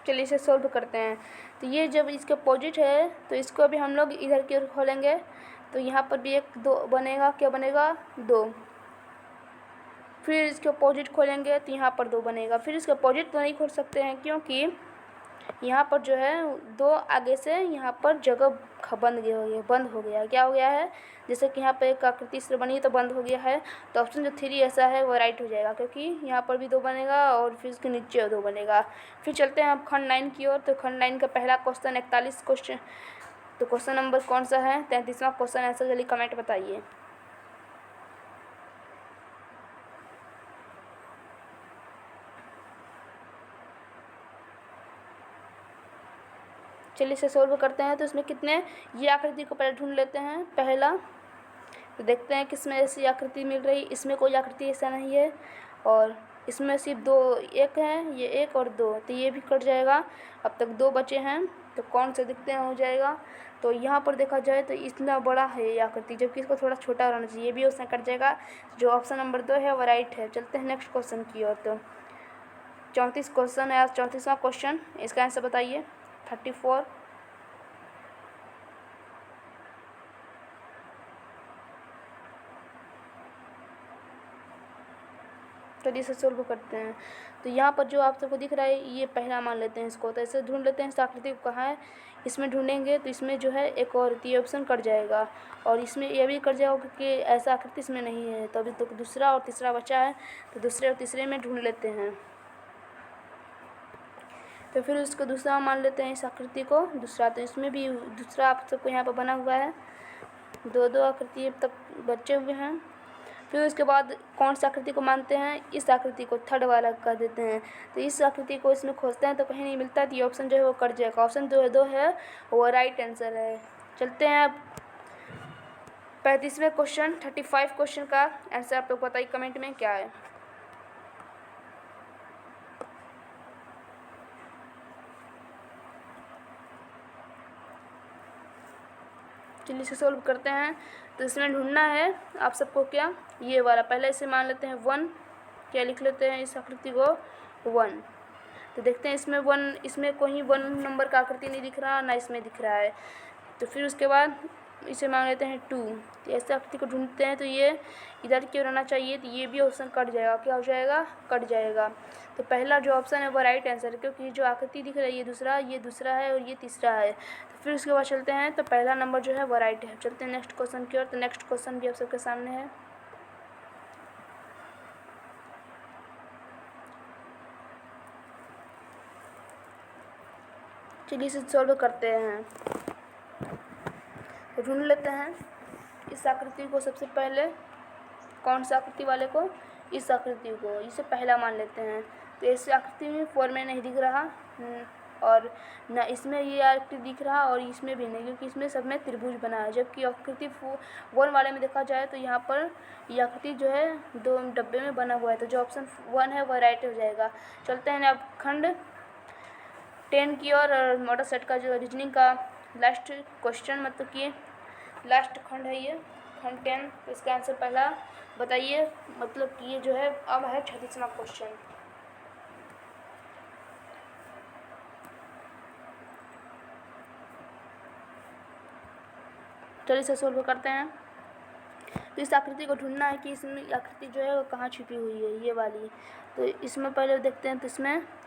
चलिए इसे सोल्व करते हैं। तो ये जब इसके अपोजिट है तो इसको अभी हम लोग इधर की ओर खोलेंगे, तो यहाँ पर भी एक 2 बनेगा। क्या बनेगा? 2। फिर इसके अपोजिट खोलेंगे तो यहाँ पर 2 बनेगा। फिर इसके अपोजिट तो नहीं खोल सकते हैं, क्योंकि यहाँ पर जो है 2 आगे से यहाँ पर जगह बंद हो गया। क्या हो गया है? जैसे कि यहाँ पे एक आकृति इस तरह बनी है तो बंद हो गया है। तो ऑप्शन जो 3 ऐसा है वो राइट हो जाएगा, क्योंकि यहाँ पर भी 2 बनेगा और फिर इसके नीचे 2 बनेगा। फिर चलते हैं अब खंड 9 की ओर। तो खंड 9 का पहला क्वेश्चन 41 क्वेश्चन, तो क्वेश्चन नंबर कौन सा है? 33वां क्वेश्चन। आंसर जल्दी कमेंट बताइए। चलिए इसे सोल्व करते हैं। तो इसमें कितने, ये आकृति को पहले ढूंढ लेते हैं पहला, तो देखते हैं किसमें ऐसी आकृति मिल रही। इसमें कोई आकृति ऐसा नहीं है और इसमें सिर्फ 2, एक है, ये 1 और 2, तो ये भी कट जाएगा। अब तक 2 बचे हैं, तो कौन से दिखते हैं हो जाएगा। तो यहाँ पर देखा जाए तो इतना बड़ा है ये आकृति, जबकि इसको थोड़ा छोटा रहना चाहिए, ये भी उसमें कट जाएगा। जो ऑप्शन नंबर 2 है वो राइट है। चलते हैं नेक्स्ट क्वेश्चन की ओर। तो 34 क्वेश्चन है, 34वां क्वेश्चन। इसका आंसर बताइए। 34। चलिए इसे सोल्व करते हैं। तो यहाँ पर जो आप सबको दिख रहा है ये पहला मान लेते हैं इसको। तो ऐसे ढूंढ लेते हैं इस आकृति को कहाँ है। इसमें ढूंढेंगे तो इसमें जो है एक और ये ऑप्शन कट जाएगा और इसमें ये भी कट जाएगा, क्योंकि ऐसा आकृति इसमें नहीं है। तो अभी तो दूसरा और तीसरा बचा है, तो दूसरे और तीसरे में ढूंढ लेते हैं। तो फिर उसको दूसरा मान लेते हैं इस आकृति को दूसरा। तो इसमें भी दूसरा आप सबको यहाँ पर बना हुआ है, 2 आकृति अब तक बचे हुए हैं। फिर उसके बाद कौन सी आकृति को मानते हैं? इस आकृति को, थर्ड वाला कर देते हैं। तो इस आकृति को इसमें खोजते हैं तो कहीं नहीं मिलता, तो ये ऑप्शन जो है वो कट जाएगा। ऑप्शन 2 है वो राइट आंसर है। चलते हैं अब 35वें क्वेश्चन, 35 क्वेश्चन का आंसर आप लोग बताइए कमेंट में क्या है। चलिए इसे सोल्व करते हैं। तो इसमें ढूंढना है आप सबको क्या, ये वाला। पहले इसे मान लेते हैं 1, क्या लिख लेते हैं इस आकृति को 1। तो देखते हैं इसमें 1, इसमें कोई 1 नंबर का आकृति नहीं दिख रहा, ना इसमें दिख रहा है। तो फिर उसके बाद इसे मान लेते हैं 2। तो ऐसे आकृति को ढूंढते हैं तो ये इधर क्यों रहना चाहिए, तो ये भी ऑप्शन कट जाएगा। क्या हो जाएगा? कट जाएगा। तो पहला जो ऑप्शन है वो राइट आंसर है, क्योंकि जो आकृति दिख रही है ये दूसरा है और ये तीसरा है। तो फिर उसके बाद चलते हैं, तो पहला नंबर जो है वो राइट है। चलते हैं नेक्स्ट क्वेश्चन की ओर। तो नेक्स्ट क्वेश्चन भी आप सबके सामने है। चलिए इसे सॉल्व करते हैं। ढूंढ लेते हैं इस आकृति को सबसे पहले। कौन सा आकृति वाले को? इस आकृति को, इसे पहला मान लेते हैं। तो इस आकृति में 4 में नहीं दिख रहा और ना इसमें ये आकृति दिख रहा और इसमें भी नहीं, क्योंकि इसमें सब में त्रिभुज बना है। जबकि आकृति 1 वाले में देखा जाए तो यहाँ पर ये आकृति जो है 2 डब्बे में बना हुआ है। तो जो ऑप्शन 1 है वह राइट हो जाएगा। चलते हैं अब खंड 10 की और मॉडल सेट का जो रीजनिंग का लास्ट क्वेश्चन, मतलब कि लास्ट खंड है ये खंड 10। तो इसका आंसर पहला बताइए, मतलब कि ये जो है अब है 36वां क्वेश्चन। चलिए इसे सोल्व करते हैं। तो इस आकृति को ढूंढना है कि इसमें आकृति जो है वो कहाँ छिपी हुई है, ये वाली। तो इसमें पहले देखते हैं, तो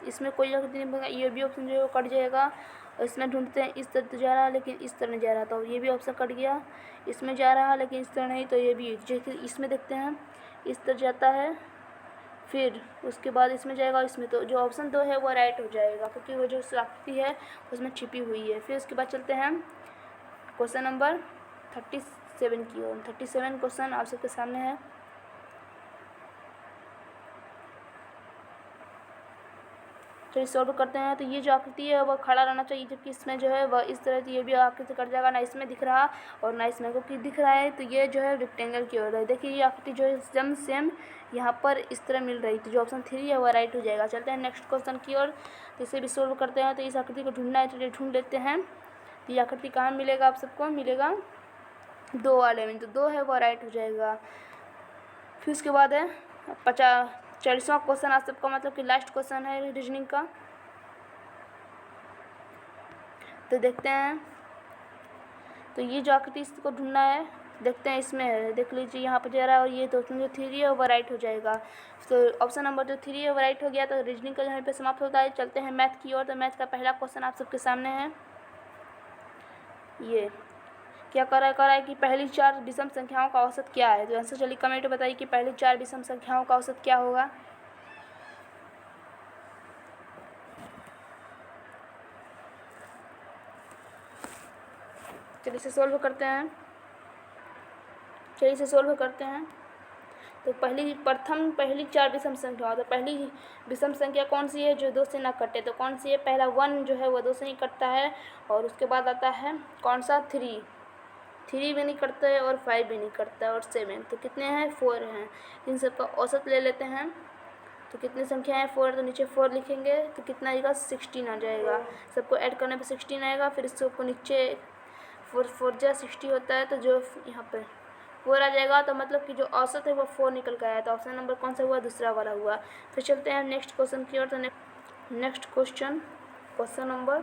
इसमें कोई आकृति नहीं बनेगा, ये भी ऑप्शन जो है वो कट जाएगा। और इसमें ढूंढते हैं, इस तरह तो जा रहा है लेकिन इस तरह नहीं जा रहा, तो ये भी ऑप्शन कट गया। इसमें जा रहा है लेकिन इस तरह नहीं, तो ये भी। जैसे इसमें देखते हैं, इस तरह जाता है, फिर उसके बाद इसमें जाएगा, इसमें तो जो ऑप्शन 2 है वो राइट हो जाएगा, क्योंकि वो जो आकृति है उसमें छिपी हुई है। फिर उसके बाद चलते हैं क्वेश्चन नंबर 37 की ओर। 37 क्वेश्चन आप सबके सामने है। चलिए सॉल्व करते हैं। तो ये जो आकृति है वह खड़ा रहना चाहिए, जबकि इसमें जो है वह इस तरह से, ये भी आकृति कट जाएगा, ना इसमें दिख रहा और ना इसमें, क्योंकि दिख रहा है तो ये जो है रेक्टेंगल की ओर है। देखिए ये आकृति जो है एकदम सेम यहाँ पर इस तरह मिल रही, तो जो ऑप्शन 3 है वह राइट हो जाएगा। चलते हैं नेक्स्ट क्वेश्चन की ओर। तो इसे भी सोल्व करते हैं। तो इस आकृति को ढूंढना है, चलिए ढूंढ लेते हैं। तो ये आकृति कहाँ मिलेगा, आप सबको मिलेगा 2 वाले में, तो 2 है वो राइट हो जाएगा। फिर उसके बाद है 40वां क्वेश्चन आप सबका, मतलब कि लास्ट क्वेश्चन है रीजनिंग का। तो देखते हैं, तो ये जो आकृति इसको ढूंढना है, देखते हैं इसमें है, देख लीजिए यहाँ पर जा रहा है, और ये तो जो 3 है वो राइट हो जाएगा। तो ऑप्शन नंबर जो 3 है वो राइट हो गया। तो रीजनिंग का यहाँ पे समाप्त होता है। चलते हैं मैथ की ओर। तो मैथ का पहला क्वेश्चन आप सबके सामने है। ये क्या कर रहा है कि पहली 4 विषम संख्याओं का औसत क्या है। तो आंसर चलिए कमेंट बताइए कि पहली 4 विषम संख्याओं का औसत क्या होगा। चलिए इसे सोल्व करते हैं। तो पहली 4 विषम संख्या, तो पहली विषम संख्या कौन सी है जो 2 से ना कटे, तो कौन सी है, पहला 1 जो है वो 2 से नहीं कटता है। और उसके बाद आता है कौन सा, 3 भी नहीं कटता है, और 5 भी नहीं कटता है, और 7। तो कितने हैं, 4 हैं। इन सब का औसत ले लेते हैं। तो कितनी संख्या है, 4, तो नीचे 4 लिखेंगे, तो कितना आएगा, 16 आ जाएगा। सबको ऐड करने पे 16 आएगा। फिर इसको नीचे 4 जा 60 होता है, तो जो यहाँ पे 4 आ जाएगा। तो मतलब कि जो औसत है वो 4 निकल कर आया। तो ऑप्शन नंबर कौन सा हुआ, दूसरा वाला हुआ। फिर चलते हैं नेक्स्ट क्वेश्चन की ओर। तो नेक्स्ट क्वेश्चन नंबर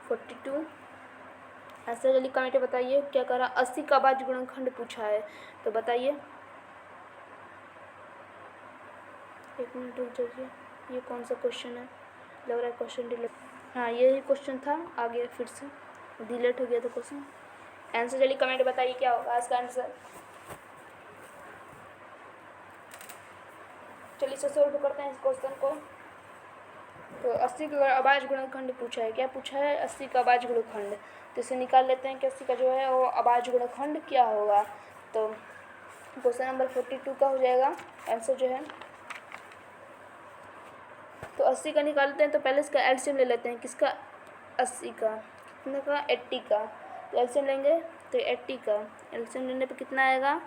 42। ऐसे जल्दी कमेंट बताइए क्या करा। 80 का अभाज्य गुणनखंड पूछा है, तो बताइए। एक मिनट रुक जाइए, ये कौन सा क्वेश्चन है, लग रहा है क्वेश्चन डिलीट। हाँ यही क्वेश्चन था, आगे फिर से डिलीट हो गया था क्वेश्चन। आंसर जल्दी कमेंट बताइए क्या होगा इसका आंसर। चलिए इसे सोल्व करते हैं इस क्वेश्चन को। तो 80 का अभाज्य गुणनखंड पूछा है। क्या पूछा है, 80 का अभाज्य गुणनखंड। तो इसे निकाल लेते हैं कि 80 का जो है वो अभाज्य गुणनखंड क्या होगा। तो क्वेश्चन नंबर 42 का हो जाएगा आंसर जो है। तो 80 का निकालते हैं, तो पहले इसका एलसीएम ले लेते हैं। किसका, 80 का, कितने का, 80 का। तो एलसीएम लेंगे, तो 80 का एलसीएम लेने पे कितना आएगा,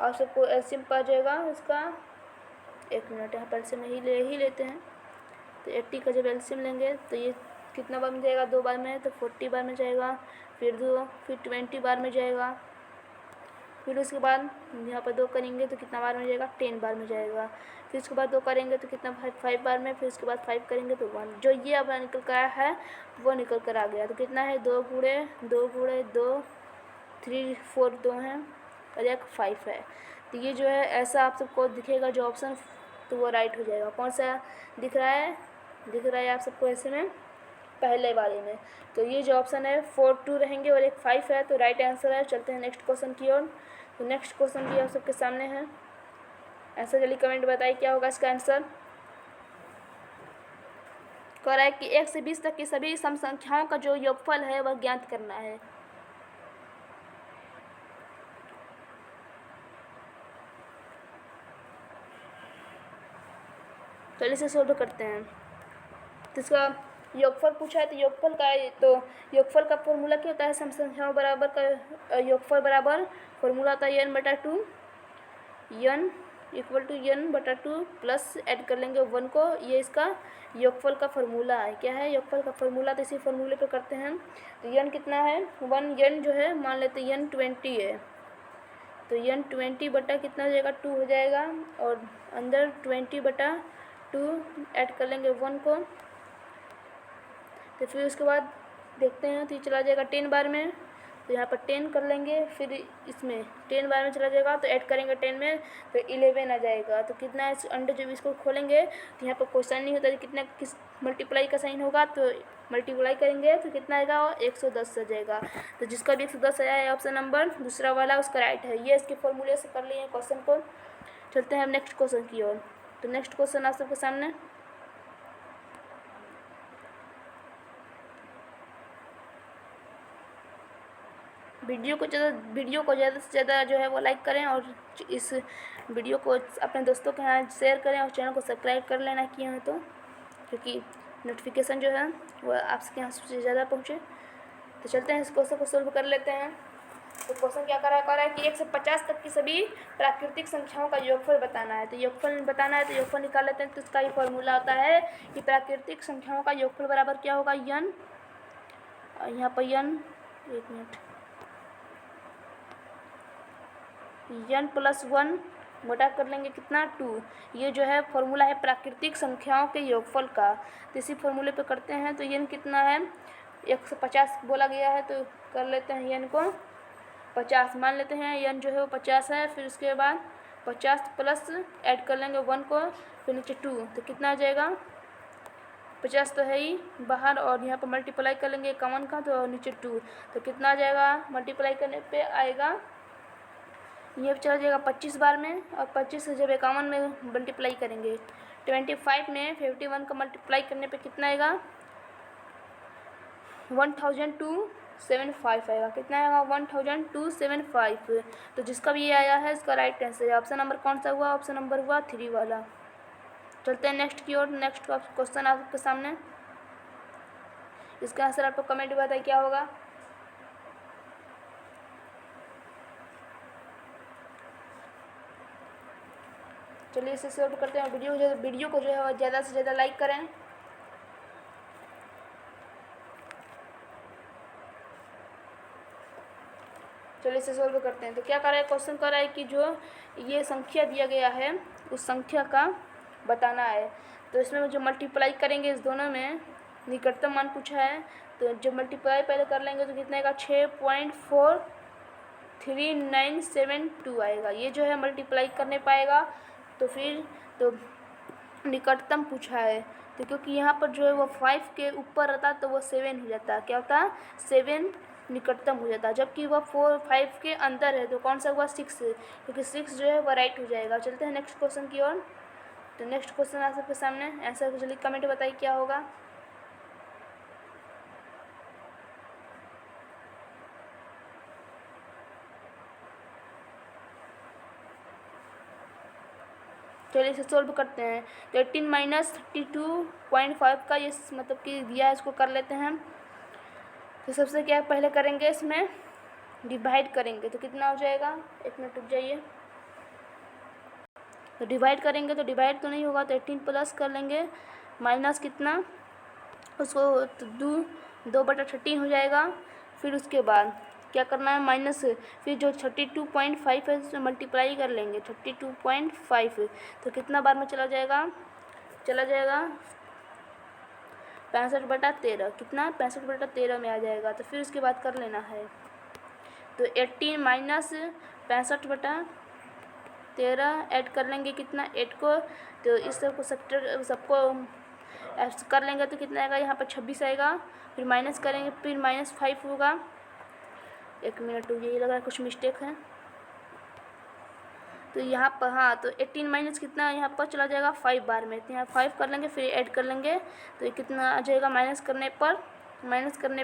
और सबको एलसीएम पा जाएगा इसका। एक मिनट, यहाँ पर एलसीएम ही लेते हैं। तो 80 का जब एलसीएम लेंगे तो ये कितना बार में जाएगा, 2 बार में, तो 40 बार में जाएगा। फिर 20 बार में जाएगा। फिर उसके बाद यहाँ पर 2 करेंगे तो कितना बार में जाएगा, 10 बार में जाएगा। फिर उसके बाद 2 करेंगे तो कितना, 5 बार में। फिर उसके बाद 5 करेंगे तो 1। जो ये अब निकल कर आया है वो निकल कर आ गया। तो कितना है, 2 गुणे 2, 3 4 2 हैं, और एक 5 है। तो ये जो है ऐसा आप सबको दिखेगा जो ऑप्शन, तो वो राइट हो जाएगा। कौन सा दिख रहा है आप सबको ऐसे में, पहले वाले में। तो ये जो ऑप्शन है 4 2 रहेंगे और एक 5 है, तो राइट आंसर है। चलते हैं नेक्स्ट क्वेश्चन की ओर। तो नेक्स्ट क्वेश्चन भी आप सबके सामने है। आंसर जल्दी कमेंट बताइए क्या होगा इसका आंसर। कह रहा है कि 1 से 20 तक की सभी सम संख्याओं का जो योगफल है वह ज्ञात करना है। चलिए इसे सोल्व करते हैं। तो इसका योगफल पूछा है, तो योगफल का फॉर्मूला क्या होता है, सम संख्याओं बराबर का योगफल बराबर फॉर्मूला होता है n/2 n equal to n बटा 2 प्लस ऐड कर लेंगे 1 को। ये इसका योगफल का फार्मूला है। क्या है योगफल का फार्मूला? तो इसी फार्मूले पे करते हैं। तो n कितना है 1, n जो है मान लेते हैं n 20 है, तो n 20 बटा कितना हो जाएगा 2 हो जाएगा, और अंदर 20 बटा 2 ऐड कर लेंगे 1 को। तो फिर उसके बाद देखते हैं, तो ये चला जाएगा 10 बार में, तो यहाँ पर 10 कर लेंगे, फिर इसमें 10 बार में चला जाएगा, तो ऐड करेंगे 10 में तो 11 आ जाएगा। तो कितना है अंडर जब इसको खोलेंगे तो यहाँ पर क्वेश्चन नहीं होता कितना किस मल्टीप्लाई का साइन होगा, तो मल्टीप्लाई करेंगे तो कितना आएगा 110 आ जाएगा। तो जिसका भी 110 आया है ऑप्शन नंबर दूसरा वाला उसका राइट है। ये इसके फॉर्मूले से कर लिए क्वेश्चन को। चलते हैं अब नेक्स्ट क्वेश्चन की ओर। तो नेक्स्ट क्वेश्चन आप सबके सामने, वीडियो को ज़्यादा से ज़्यादा जो है वो लाइक करें, और इस वीडियो को अपने दोस्तों के यहाँ शेयर करें, और चैनल को सब्सक्राइब कर लेना किए हैं तो, क्योंकि नोटिफिकेशन जो है वो आपके यहाँ सबसे ज़्यादा पहुँचे। तो चलते हैं इस क्वेश्चन को सोल्व कर लेते हैं। तो क्वेश्चन क्या कर रहा है कि 1 से 50 तक की सभी प्राकृतिक संख्याओं का योगफल बताना है। तो योगफल बताना है तो योगफल निकाल लेते हैं। तो इसका ये फॉर्मूला होता है कि प्राकृतिक संख्याओं का योगफल बराबर क्या होगा n, यहाँ पर n, एक मिनट, n प्लस 1 बटा कर लेंगे कितना 2। ये जो है फॉर्मूला है प्राकृतिक संख्याओं के योगफल का। तो इसी फॉर्मूले पे करते हैं। तो n कितना है 1 से 50 बोला गया है, तो कर लेते हैं n को 50 मान लेते हैं। n जो है वो 50 है, फिर उसके बाद 50 प्लस ऐड कर लेंगे 1 को, फिर नीचे 2, तो कितना आ जाएगा 50 तो है ही बाहर, और यहाँ पर मल्टीप्लाई कर लेंगे 51 का, तो नीचे 2, तो कितना आ जाएगा मल्टीप्लाई करने पे आएगा, ये चला जाएगा 25 बार में, और 25 से जब 51 में मल्टीप्लाई करेंगे 25 में 51 का मल्टीप्लाई करने पे कितना आएगा 1275 आएगा। कितना आएगा 1275। तो जिसका भी ये आया है इसका राइट आंसर है। ऑप्शन नंबर कौन सा हुआ? ऑप्शन नंबर हुआ 3 वाला। चलते हैं नेक्स्ट की ओर। नेक्स्ट क्वेश्चन आपके सामने, इसका आंसर आपको कमेंट में बताइए क्या होगा। चलिए इसे सॉल्व करते हैं। वीडियो को जो है ज़्यादा से ज़्यादा लाइक करें। चलिए इसे सॉल्व करते हैं। तो क्या कर रहा है क्वेश्चन कर रहा है कि जो ये संख्या दिया गया है उस संख्या का बताना है। तो इसमें जो मल्टीप्लाई करेंगे इस दोनों में निकटतम मान पूछा है, तो जब मल्टीप्लाई पहले कर लेंगे तो कितना आएगा 6.43972 आएगा। ये जो है मल्टीप्लाई करने पाएगा, तो फिर तो निकटतम पूछा है, तो क्योंकि यहाँ पर जो है वो 5 के ऊपर रहता तो वो 7 हो जाता। क्या होता 7 निकटतम हो जाता, जबकि वह 5 के अंदर है, तो कौन सा हुआ 6, क्योंकि 6 जो है वो राइट हो जाएगा। चलते हैं नेक्स्ट क्वेश्चन की ओर। तो नेक्स्ट क्वेश्चन आप सबके सामने आंसर को जल्दी कमेंट बताइए क्या होगा। चलिए इसे सॉल्व करते हैं। तो 18 माइनस 32.5 का ये मतलब कि दिया है, इसको कर लेते हैं। तो सबसे क्या पहले करेंगे इसमें डिवाइड करेंगे, तो कितना हो जाएगा, एक मिनट रुक जाइए। तो डिवाइड करेंगे तो डिवाइड तो नहीं होगा, तो 18 प्लस कर लेंगे माइनस कितना उसको, तो 2/13 हो जाएगा। फिर उसके बाद क्या करना है माइनस, फिर जो 32.5 है उससे मल्टीप्लाई कर लेंगे 32.5, तो कितना बार में चला जाएगा 65/13, कितना 65/13 में आ जाएगा। तो फिर उसके बाद कर लेना है, तो 18 माइनस 65/13 ऐड कर लेंगे कितना 8 को, तो इस सबको कर लेंगे तो कितना आएगा यहाँ पर 26 आएगा। फिर माइनस करेंगे, फिर -5 होगा। एक मिनट यही लग रहा है कुछ मिस्टेक है, तो यहाँ पर हाँ, तो 18 माइनस कितना यहाँ पर चला जाएगा 5 बार में, तो यहाँ 5 कर लेंगे फिर ऐड कर लेंगे, तो ये कितना आ जाएगा माइनस करने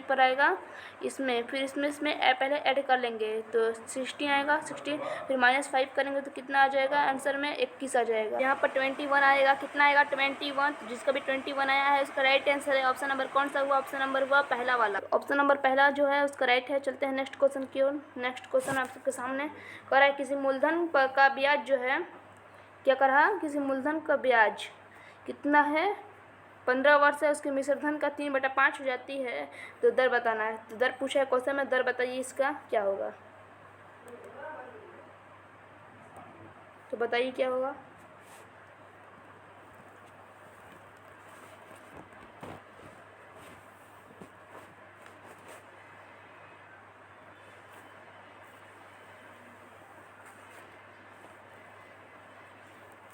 पर आएगा इसमें, फिर इसमें पहले ऐड कर लेंगे तो 16 आएगा 16, फिर -5 करेंगे तो कितना आ जाएगा आंसर में 21 आ जाएगा। यहाँ पर 21 आएगा, कितना आएगा 21, तो जिसका भी 21 आया है उसका राइट आंसर है। ऑप्शन नंबर कौन सा हुआ? ऑप्शन नंबर हुआ पहला वाला, ऑप्शन नंबर पहला जो है उसका राइट है। चलते हैं नेक्स्ट क्वेश्चन की ओर। नेक्स्ट क्वेश्चन आप सबके सामने कर रहा है, किसी मूलधन का ब्याज जो है क्या कर रहा, किसी मूलधन का ब्याज कितना है, 15 वर्ष है, उसके मिश्र धन का 3/5 हो जाती है, तो दर बताना है। तो दर पूछा है क्वेश्चन में, दर बताइए इसका क्या होगा। तो बताइए क्या होगा।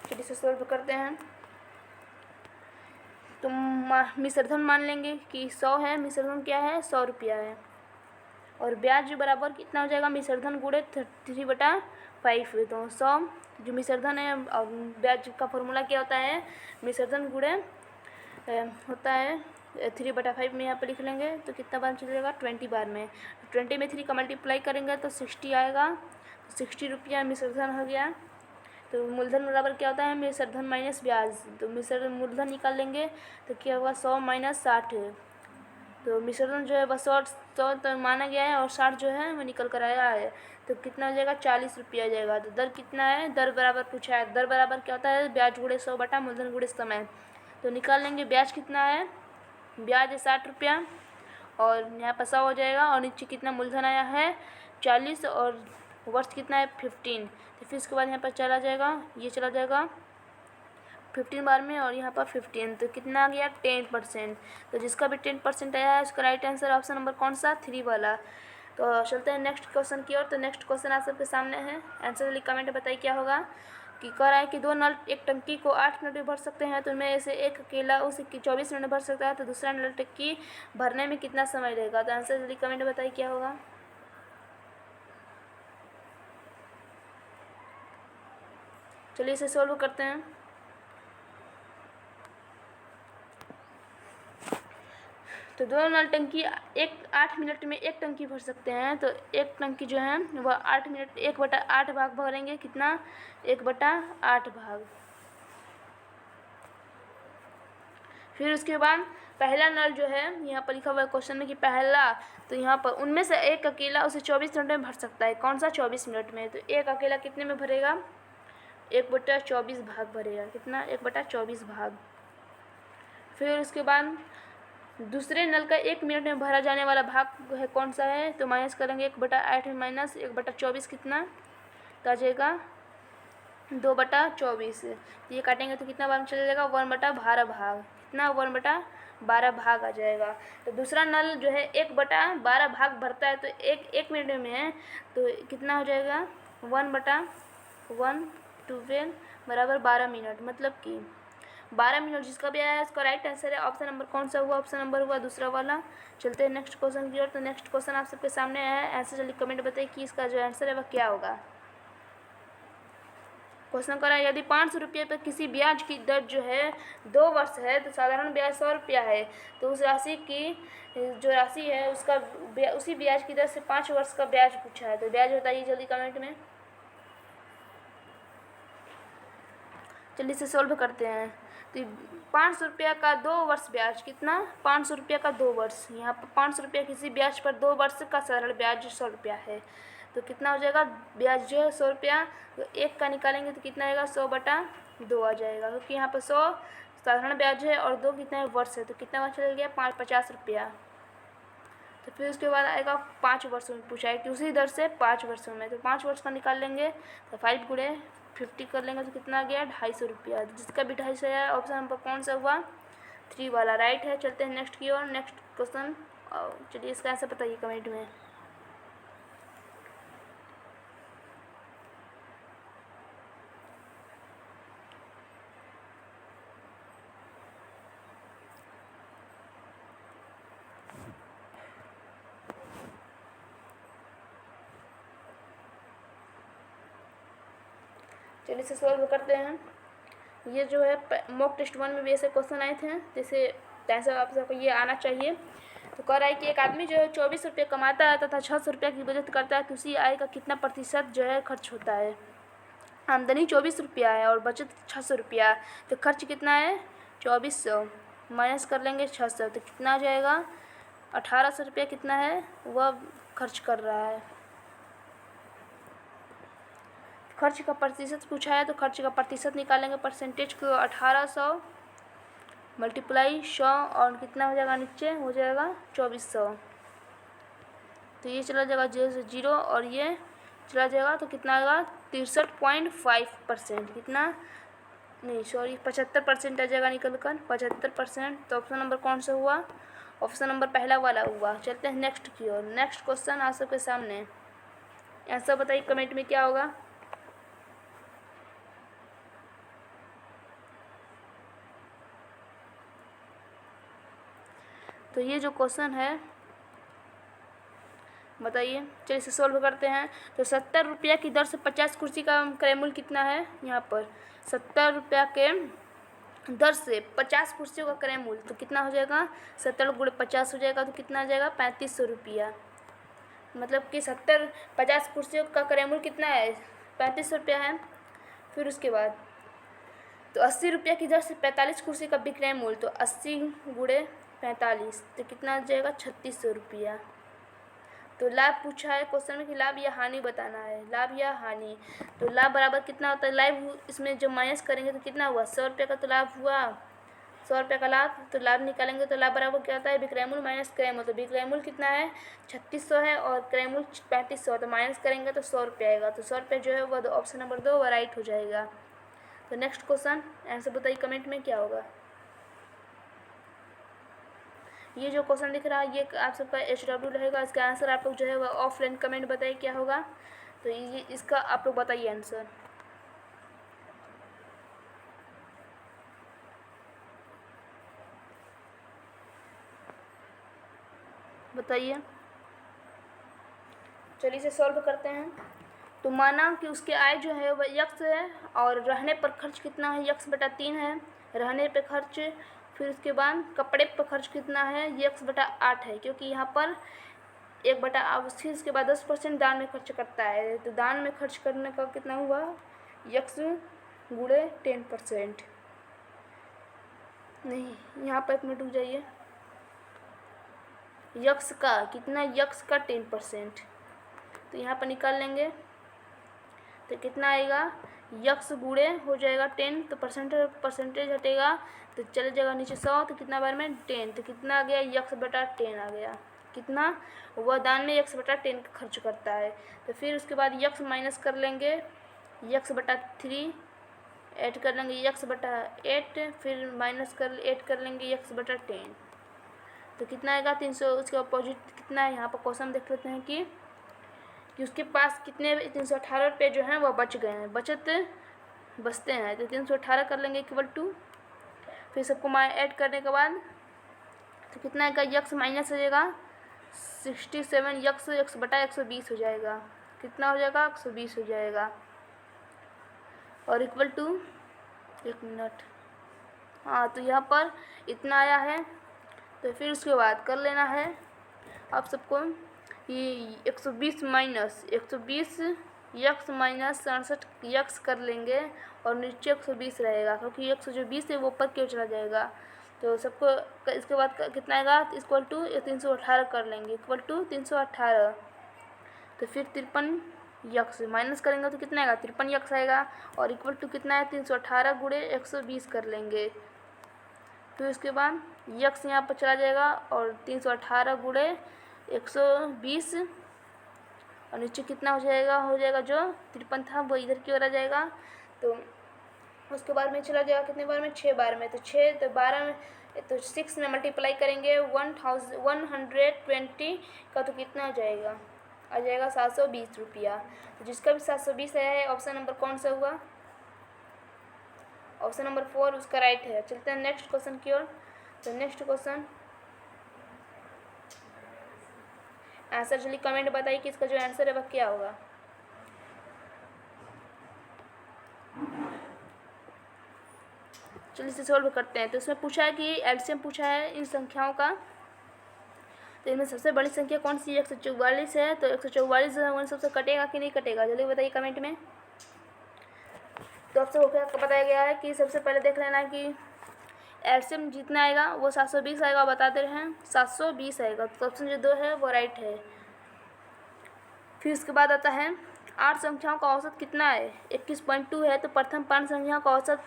चलिए इसे सॉल्व करते हैं। तो मिश्रधन मान लेंगे कि 100 है, मिश्रधन क्या है, 100 रुपया है, और ब्याज बराबर कितना हो जाएगा, मिश्रधन गुणे 3/5। तो 100 जो मिश्रधन है, और ब्याज का फॉर्मूला क्या होता है, मिश्रधन गुणे होता है 3/5 में यहाँ पर लिख लेंगे, तो कितना बार चलेगा, 20 बार में। 20 में 3 का मल्टीप्लाई करेंगे तो 60 आएगा, तो 60 रुपया मिश्रधन हो गया। तो मूलधन बराबर क्या होता है, मिश्रधन माइनस ब्याज। तो मिश्रधन मूलधन निकाल लेंगे तो क्या होगा, 100 - 60। तो मिश्रधन जो है बस 100 तो माना गया है, और 60 जो है वो निकल कर आया है, तो कितना हो जाएगा, 40 रुपया आ जाएगा। तो दर कितना है, दर बराबर पूछा है, दर बराबर क्या होता है, ब्याज गुणे 100 बटा मूलधन गुणे समय। तो निकाल लेंगे ब्याज कितना है, ब्याज है 60 रुपया, और यहाँ पर 100 हो जाएगा, और नीचे कितना मूलधन आया है 40, और वर्ष कितना है 15। तो फिर इसके बाद यहाँ पर चला जाएगा, ये चला जाएगा 15 बार में, और यहाँ पर 15, तो कितना आ गया 10%। तो जिसका भी 10% आया है उसका राइट आंसर ऑप्शन नंबर कौन सा, 3 वाला। तो चलते हैं नेक्स्ट क्वेश्चन की ओर। तो नेक्स्ट क्वेश्चन आप सबके सामने है, आंसर वाली कमेंट में बताइए क्या होगा। कि कह रहा है कि 2 नल एक टंकी को 8 मिनट में भर सकते हैं, तो उनमें से एक अकेला उसे 24 मिनट में भर सकता है, तो दूसरा नल टंकी भरने में कितना समय लगेगा। तो आंसर वाली कमेंट में बताइए क्या होगा। चलिए इसे सॉल्व करते हैं। तो 2 नल टंकी 8 मिनट में एक टंकी भर सकते हैं, तो एक टंकी जो है वह 8 मिनट 1/8 भाग भरेंगे, कितना 1/8 भाग। फिर उसके बाद पहला नल जो है यहाँ पर लिखा हुआ है क्वेश्चन में कि पहला, तो यहाँ पर उनमें से एक अकेला उसे 24 मिनट में भर सकता है, कौन सा 24 मिनट में। तो एक अकेला कितने में भरेगा, 1/24 भाग भरेगा, कितना 1/24 भाग। फिर उसके बाद दूसरे नल का 1 मिनट में भरा जाने वाला भाग है कौन सा है, तो माइनस करेंगे 1/8 में माइनस 1/24 कितना, तो आ जाएगा 2/24। तो ये काटेंगे तो कितना बार चला जाएगा, 1/12 भाग, कितना 1/12 भाग आ जाएगा। तो दूसरा नल जो है 1/12 भाग भरता है, तो एक मिनट में है, तो कितना हो जाएगा 1/112 बराबर 12 मिनट, मतलब कि 12 मिनट। जिसका भी आया है उसका राइट आंसर है ऑप्शन नंबर कौन सा हुआ, ऑप्शन नंबर हुआ दूसरा वाला। चलते हैं नेक्स्ट क्वेश्चन की ओर। तो नेक्स्ट क्वेश्चन आप सबके सामने आया है, आंसर जल्दी कमेंट बताइए कि इसका जो आंसर है वह क्या होगा। क्वेश्चन करा, यदि 500 रुपये पर किसी ब्याज की दर जो है 2 वर्ष है, तो साधारण ब्याज 100 रुपया है, तो उस राशि की जो राशि है उसका उसी ब्याज की दर से 5 वर्ष का ब्याज पूछा है। तो ब्याज बताइए जल्दी कमेंट में। चलिए इसे सॉल्व करते हैं। तो 500 रुपया का 2 वर्ष ब्याज कितना, 500 रुपया का 2 वर्ष, यहाँ पर 500 रुपया किसी ब्याज पर 2 वर्ष का साधारण ब्याज 100 रुपया है, तो कितना हो जाएगा, ब्याज जो है 100 रुपया, तो एक का निकालेंगे तो कितना आएगा 100/2 आ जाएगा, क्योंकि यहाँ पर 100 साधारण ब्याज है और 2 कितना है वर्ष है, तो कितना वहाँ चल गया 50 रुपया। तो फिर उसके बाद आएगा 5 वर्षों में पूछा है कि उसी दर से 5 वर्षों में, तो 5 वर्ष का निकाल लेंगे तो 5 गुणे 50 कर लेंगे तो कितना आ गया 250 रुपया। जिसका भी 250 है ऑप्शन नंबर कौन सा हुआ, 3 वाला राइट है। चलते हैं नेक्स्ट की ओर। नेक्स्ट क्वेश्चन, चलिए इसका आंसर बताइए कमेंट में। चलिए इसे सॉल्व करते हैं। ये जो है मॉक टेस्ट 1 में भी ऐसे क्वेश्चन आए थे, जैसे आंसर आप सबको ये आना चाहिए। तो कह रहा है कि एक आदमी जो है 24 रुपये कमाता है तथा 600 रुपये की बचत करता है, तो उसी आय का कितना प्रतिशत जो है खर्च होता है। आमदनी 24 रुपया है और बचत 600 रुपया, तो खर्च कितना है 2400, माइनस कर लेंगे 600, तो कितना आ जाएगा 1800 रुपया कितना है वह खर्च कर रहा है। खर्च का प्रतिशत पूछा है तो खर्च का प्रतिशत निकालेंगे। परसेंटेज को 1800 मल्टीप्लाई 100 और कितना हो जाएगा, नीचे हो जाएगा 2400। तो ये चला जाएगा 0 और ये चला जाएगा तो कितना आएगा 63.5%। कितना, नहीं सॉरी 75% आ जाएगा निकल कर 75%। तो ऑप्शन नंबर कौन सा हुआ, ऑप्शन नंबर पहला वाला हुआ। चलते हैं नेक्स्ट की ओर। नेक्स्ट क्वेश्चन आप सबके सामने, आंसर बताइए कमेंट में क्या होगा। तो ये जो क्वेश्चन है बताइए, चलिए इसे सॉल्व करते हैं। तो 70 रुपया की दर से 50 कुर्सी का क्रय मूल्य कितना है। यहाँ पर 70 रुपया के दर से 50 कुर्सियों का क्रय मूल्य तो कितना हो जाएगा, 70 गुणे 50 हो जाएगा तो कितना आ जाएगा 3500 रुपया। मतलब कि 50 कुर्सियों का क्रय मूल्य कितना है, 3500 रुपया है। फिर उसके बाद तो 80 रुपया की दर से 45 कुर्सी का विक्रय मूल्य तो 80 गुणे 45 तो कितना आ जाएगा 3600 रुपया। तो लाभ पूछा है क्वेश्चन में कि लाभ या हानि बताना है, लाभ या हानि। तो लाभ बराबर कितना होता है, लाभ इसमें जब माइनस करेंगे तो कितना हुआ 100 रुपये का तो लाभ हुआ, 100 रुपये का लाभ। तो लाभ निकालेंगे तो लाभ बराबर क्या होता है, विक्रय मूल्य माइनस क्रय मूल्य। तो विक्रय मूल्य कितना है 3600 है और क्रय मूल्य 3500, तो माइनस करेंगे तो 100 रुपये आएगा। तो 100 रुपये जो है वह ऑप्शन नंबर 2 वह राइट हो जाएगा। तो नेक्स्ट क्वेश्चन आंसर बताइए कमेंट में क्या होगा। ये जो क्वेश्चन दिख रहा है ये आप सबका HW रहेगा। इसका आंसर आप लोग जो है वह ऑफलाइन कमेंट बताइए क्या होगा। तो ये इसका आप लोग बताइए आंसर। बताइए, चलिए इसे सॉल्व करते हैं। तो माना कि उसकी आय जो है वह यक्स है और रहने पर खर्च कितना है, यक्स/3 है रहने पे खर्च। फिर उसके बाद कपड़े पर खर्च कितना है, यक्स/8 है, क्योंकि यहाँ पर 1/8। उसके बाद 10% दान में खर्च करता है। तो दान में खर्च करने का कितना हुआ, यक्स गुणे 10%। नहीं, यहाँ पर एक मिनट रुक जाइए, यक्स का कितना, यक्स का 10%। तो यहाँ पर निकाल लेंगे तो कितना आएगा, यक्स गुणे हो जाएगा 10 तो परसेंटेज हटेगा तो चले जाएगा नीचे 100 तो कितना बार में 10 तो कितना आ गया, यक्स/10 आ गया। कितना, वह दान में यक्स/10 का खर्च करता है। तो फिर उसके बाद यक्स माइनस कर लेंगे, यक्स/3 ऐड कर लेंगे यक्स/8, फिर माइनस कर 8 कर लेंगे यक्स/10 तो कितना आएगा 300। उसके अपोजिट कितना है, यहाँ पर क्वेश्चन देख लेते हैं कि उसके पास कितने 318 रुपये जो हैं वह बच गए हैं, बचते हैं। तो 318 कर लेंगे इक्वल टू, फिर सबको ऐड करने के बाद तो कितना आएगा, यक्स माइनस हो जाएगा 67, यक्स/120 हो जाएगा। कितना हो जाएगा 120 हो जाएगा और इक्वल टू, एक मिनट, हाँ तो यहाँ पर इतना आया है। तो फिर उसके बाद कर लेना है आप सबको ये 120 माइनस 120 यक्स माइनस 67 यक्स कर लेंगे और नीचे 120 रहेगा, क्योंकि 120 है वो ऊपर क्यों चला जाएगा। तो सबको इसके बाद कितना आएगा, इक्वल टू 318 कर लेंगे, इक्वल टू 318। तो फिर 53 यक्स माइनस करेंगे तो कितना आएगा 53 यक्स आएगा और इक्वल टू कितना है 318 गुणे 120 कर लेंगे। फिर उसके बाद यक्स यहाँ पर चला जाएगा और 318 गुणे 120 और नीचे कितना हो जाएगा जो 53 था वो इधर की ओर आ जाएगा। तो उसके बाद में चला जाएगा कितने बार में, 6 बार में। तो 6 तो 12 में तो 6 में मल्टीप्लाई करेंगे 120 का तो कितना आ जाएगा 720 रुपया। तो जिसका भी 720 आया है ऑप्शन नंबर कौन सा हुआ, ऑप्शन नंबर 4 उसका राइट है। चलते हैं नेक्स्ट क्वेश्चन की ओर। तो नेक्स्ट क्वेश्चन आंसर जल्दी कमेंट बताइए कि इसका जो आंसर है वह क्या होगा। चलिए इसे सॉल्व करते हैं। तो इसमें पूछा है कि एलसीएम पूछा है इन संख्याओं का। तो इनमें सबसे बड़ी संख्या कौन सी 144 है। तो 144 उन सबसे कटेगा कि नहीं कटेगा, जल्दी बताइए कमेंट में। तो आपसे क्या बताया गया है कि सबसे पहले देख लेना कि एलसीएम जितना आएगा वो 720 आएगा, बताते रहे हैं 720 आएगा। तो ऑप्शन जो 2 है वो राइट है। फिर उसके बाद आता है 8 संख्याओं का औसत कितना है? 21.2 है। तो प्रथम 5 संख्याओं का औसत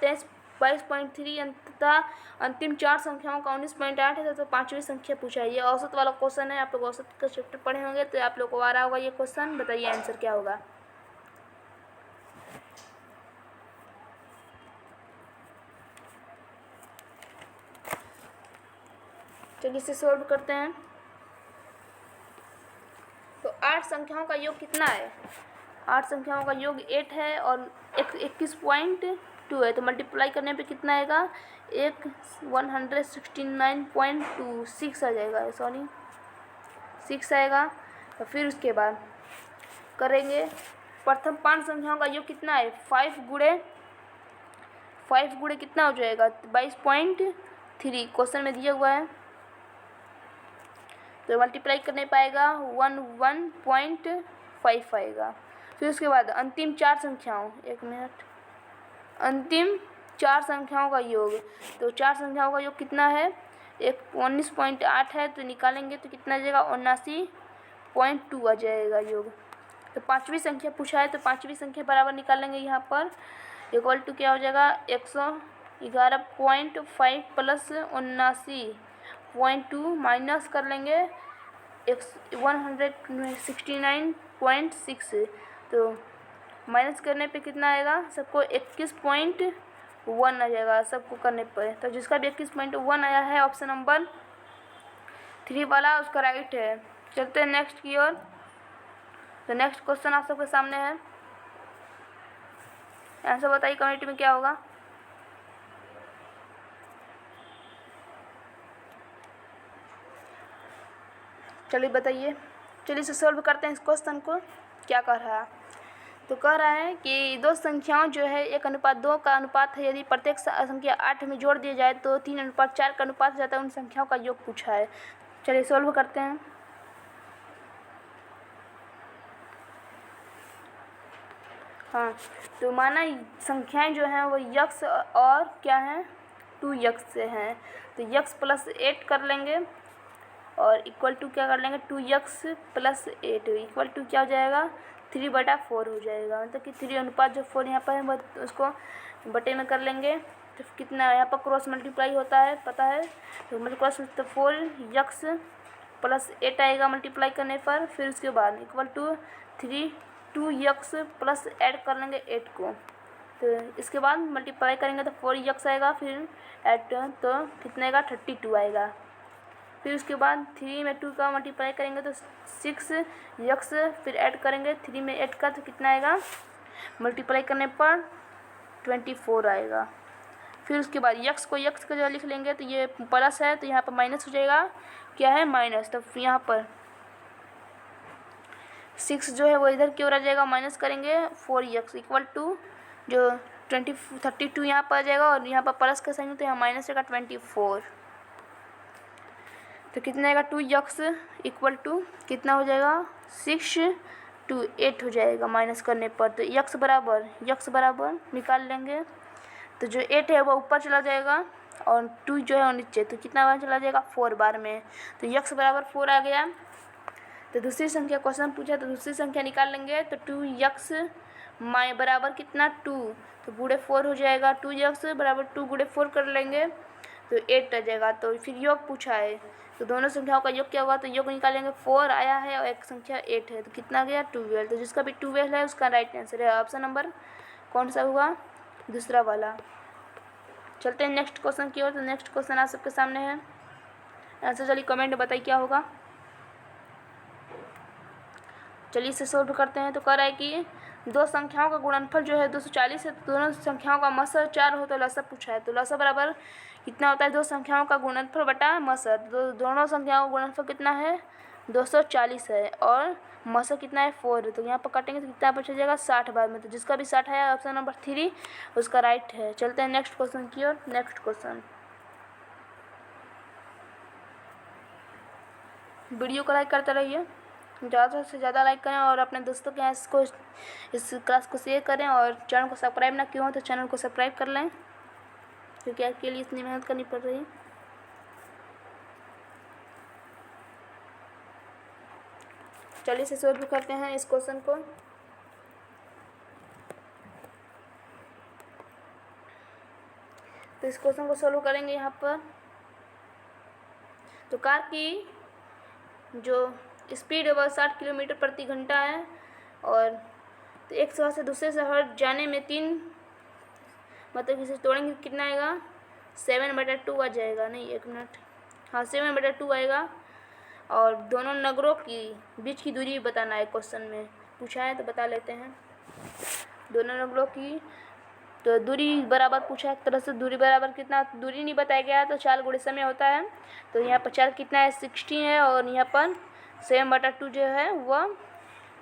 22.3 तथा अंतिम 4 संख्याओं का 19.8 है। तो 5वीं संख्या पूछा है। ये औसत वाला क्वेश्चन है। आप लोग औसत का चैप्टर पढ़े होंगे तो आप लोग को आ रहा होगा ये क्वेश्चन। बताइए आंसर क्या होगा। चलिए इसे सोल्व करते हैं। तो 8 संख्याओं का योग कितना है? 8 संख्याओं का योग 8 है और 21.2 है। तो मल्टीप्लाई करने पे कितना आएगा? 169.26 आ जाएगा, सॉरी 6 आएगा। तो फिर उसके बाद करेंगे प्रथम 5 संख्याओं का योग कितना है? 5 गुणे कितना हो जाएगा? 22.3 क्वेश्चन में दिया हुआ है। तो मल्टीप्लाई करने पाएगा 11.5 आएगा। फिर उसके बाद अंतिम 4 संख्याओं, अंतिम 4 संख्याओं का योग। तो 4 संख्याओं का योग कितना है? 19.8 है। तो निकालेंगे तो कितना आ जाएगा? 79.2 आ जाएगा योग। तो 5वीं संख्या पूछा है। तो 5वीं संख्या बराबर निकालेंगे यहाँ पर। इक्वल टू क्या हो जाएगा? 111.5 प्लस 79.2 माइनस कर लेंगे 169.6। तो माइनस करने पे कितना आएगा? सबको 21.1 आ जाएगा सबको करने पर। तो जिसका भी 21.1 आया है ऑप्शन नंबर 3 वाला उसका राइट है। चलते हैं नेक्स्ट की ओर। तो नेक्स्ट क्वेश्चन आप सबके सामने है। आंसर बताइए कमेंट में क्या होगा। चलिए बताइए। चलिए इसे सॉल्व करते हैं इस क्वेश्चन को। क्या कर रहा है? तो कह रहा है कि दो संख्याओं जो है 1:2 का अनुपात है। यदि प्रत्येक संख्या 8 में जोड़ दिया जाए तो 3:4 का अनुपात हो जाता है। उन संख्याओं का योग पूछा है। चलिए सॉल्व करते हैं। हाँ, तो माना संख्याएं जो हैं वो यक्स और क्या हैं? 2 यक्स से हैं। तो यक्स प्लस 8 कर लेंगे और इक्वल टू क्या कर लेंगे? 2 यक्स प्लस 8 इक्वल टू क्या हो जाएगा? 3/4 हो जाएगा। मतलब कि 3 अनुपात जो 4 यहाँ पर है वो उसको बटे में कर लेंगे। तो कितना यहाँ पर क्रॉस मल्टीप्लाई होता है पता है। तो मतलब क्रॉस तो 4 यक्स प्लस 8 आएगा मल्टीप्लाई करने पर। फिर उसके बाद equal to 2 x plus add कर लेंगे 8 को। तो इसके बाद मल्टीप्लाई करेंगे तो 4 यक्स आएगा। फिर ऐड तो कितना आएगा? 32 आएगा। फिर उसके बाद 3 में 2 का मल्टीप्लाई करेंगे तो 6 यक्स। फिर ऐड करेंगे 3 में 8 का तो कितना आएगा? मल्टीप्लाई करने पर 24 आएगा। फिर उसके बाद यक्स को यक्स का जो लिख लेंगे तो ये प्लस है तो यहाँ पर माइनस हो जाएगा। क्या है? माइनस। तो यहाँ पर 6 जो है वो इधर की ओर आ जाएगा। माइनस करेंगे 4 यक्स इक्वल टू जो 32 यहाँ पर आ जाएगा और यहाँ पर प्लस का साइन तो यहाँ माइनस रहेगा 24। तो कितना आएगा? 2 यक्स इक्वल टू कितना हो जाएगा? 6 to 8 हो जाएगा माइनस करने पर। तो यक्स बराबर निकाल लेंगे। तो जो 8 है वो ऊपर चला जाएगा और 2 जो है वो नीचे। तो कितना बार चला जाएगा? 4 बार में। तो यक्स बराबर 4 आ गया। तो दूसरी संख्या क्वेश्चन पूछा तो दूसरी संख्या निकाल लेंगे। तो 2 यक्स बराबर कितना? 2। तो गुणे 4 हो जाएगा। 2 यक्स बराबर 2 गुणे 4 कर लेंगे तो 8 आ जाएगा। तो फिर योग पूछा है तो दोनों संख्याओं का योग क्या होगा? तो योग निकालेंगे 4 आया है और एक संख्या 8 है। तो कितना गया? 12। तो जिसका भी 12 है उसका राइट आंसर है ऑप्शन नंबर कौन सा हुआ? दूसरा वाला। चलते हैं नेक्स्ट क्वेश्चन की ओर। तो नेक्स्ट क्वेश्चन आप सबके सामने है। आंसर चलिए कमेंट में बताइए क्या होगा। चलिए इसे सोल्व करते हैं। तो कह रहा है कि दो संख्याओं का गुणनफल जो है 240 है। तो दोनों संख्याओं का मसर 4 हो तो लसा पूछा है। तो लसा बराबर कितना होता है? दो संख्याओं का गुणनफल बटा मसर। दोनों संख्याओं का गुणनफल कितना है? 240 है और मसर कितना है? 4 है। तो यहाँ पर काटेंगे तो कितना बचा जाएगा? 60 बार में। तो जिसका भी 60 है ऑप्शन नंबर 3 उसका राइट है। चलते हैं नेक्स्ट क्वेश्चन की ओर। नेक्स्ट क्वेश्चन, वीडियो को लाइक करते रहिए, ज़्यादा से ज़्यादा लाइक करें और अपने दोस्तों के यहाँ इस क्लास को शेयर करें। और चैनल को सब्सक्राइब ना किया हो तो चैनल को सब्सक्राइब कर लें क्योंकि आपके लिए इतनी मेहनत करनी पड़ रही है। चलिए इसे सोल्व करते हैं इस क्वेश्चन को। तो इस क्वेश्चन को सोल्व करेंगे यहाँ पर। तो कार की जो स्पीड है वह 60 किलोमीटर प्रति घंटा है, और तो एक शहर से दूसरे शहर जाने में 3 मतलब इसे तोड़ेंगे कितना आएगा, 7/2 आ जाएगा। नहीं, 1 मिनट, हाँ 7/2 आएगा। और दोनों नगरों की बीच की दूरी बताना है, क्वेश्चन में पूछा है तो बता लेते हैं। दोनों नगरों की तो दूरी बराबर पूछा है, एक तरह से दूरी बराबर कितना, दूरी नहीं बताया गया तो 4 गुणे समय होता है। तो यहाँ पर 4 कितना है, 60 है, और यहाँ पर 7/2 जो है वह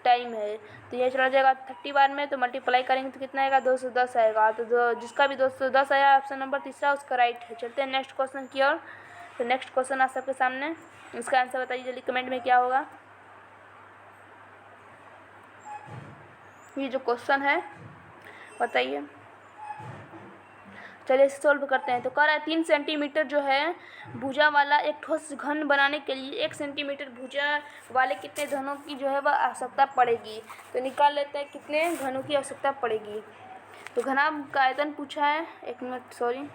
टाइम है। तो यह चला जाएगा 30 बार में, तो मल्टीप्लाई करेंगे तो कितना आएगा, 210 आएगा। तो जिसका भी 210 आया ऑप्शन नंबर तीसरा उसका राइट है। चलते हैं नेक्स्ट क्वेश्चन की ओर। तो नेक्स्ट क्वेश्चन आ सबके सामने, इसका आंसर बताइए जल्दी कमेंट में क्या होगा। ये जो क्वेश्चन है बताइए। चलिए इसे सोल्व करते हैं। तो कह रहा है 3 सेंटीमीटर जो है भुजा वाला एक ठोस घन बनाने के लिए 1 सेंटीमीटर भुजा वाले कितने घनों की जो है वह आवश्यकता पड़ेगी। तो निकाल लेते हैं कितने घनों की आवश्यकता पड़ेगी। तो घनाभ का आयतन पूछा है, 1 मिनट सॉरी,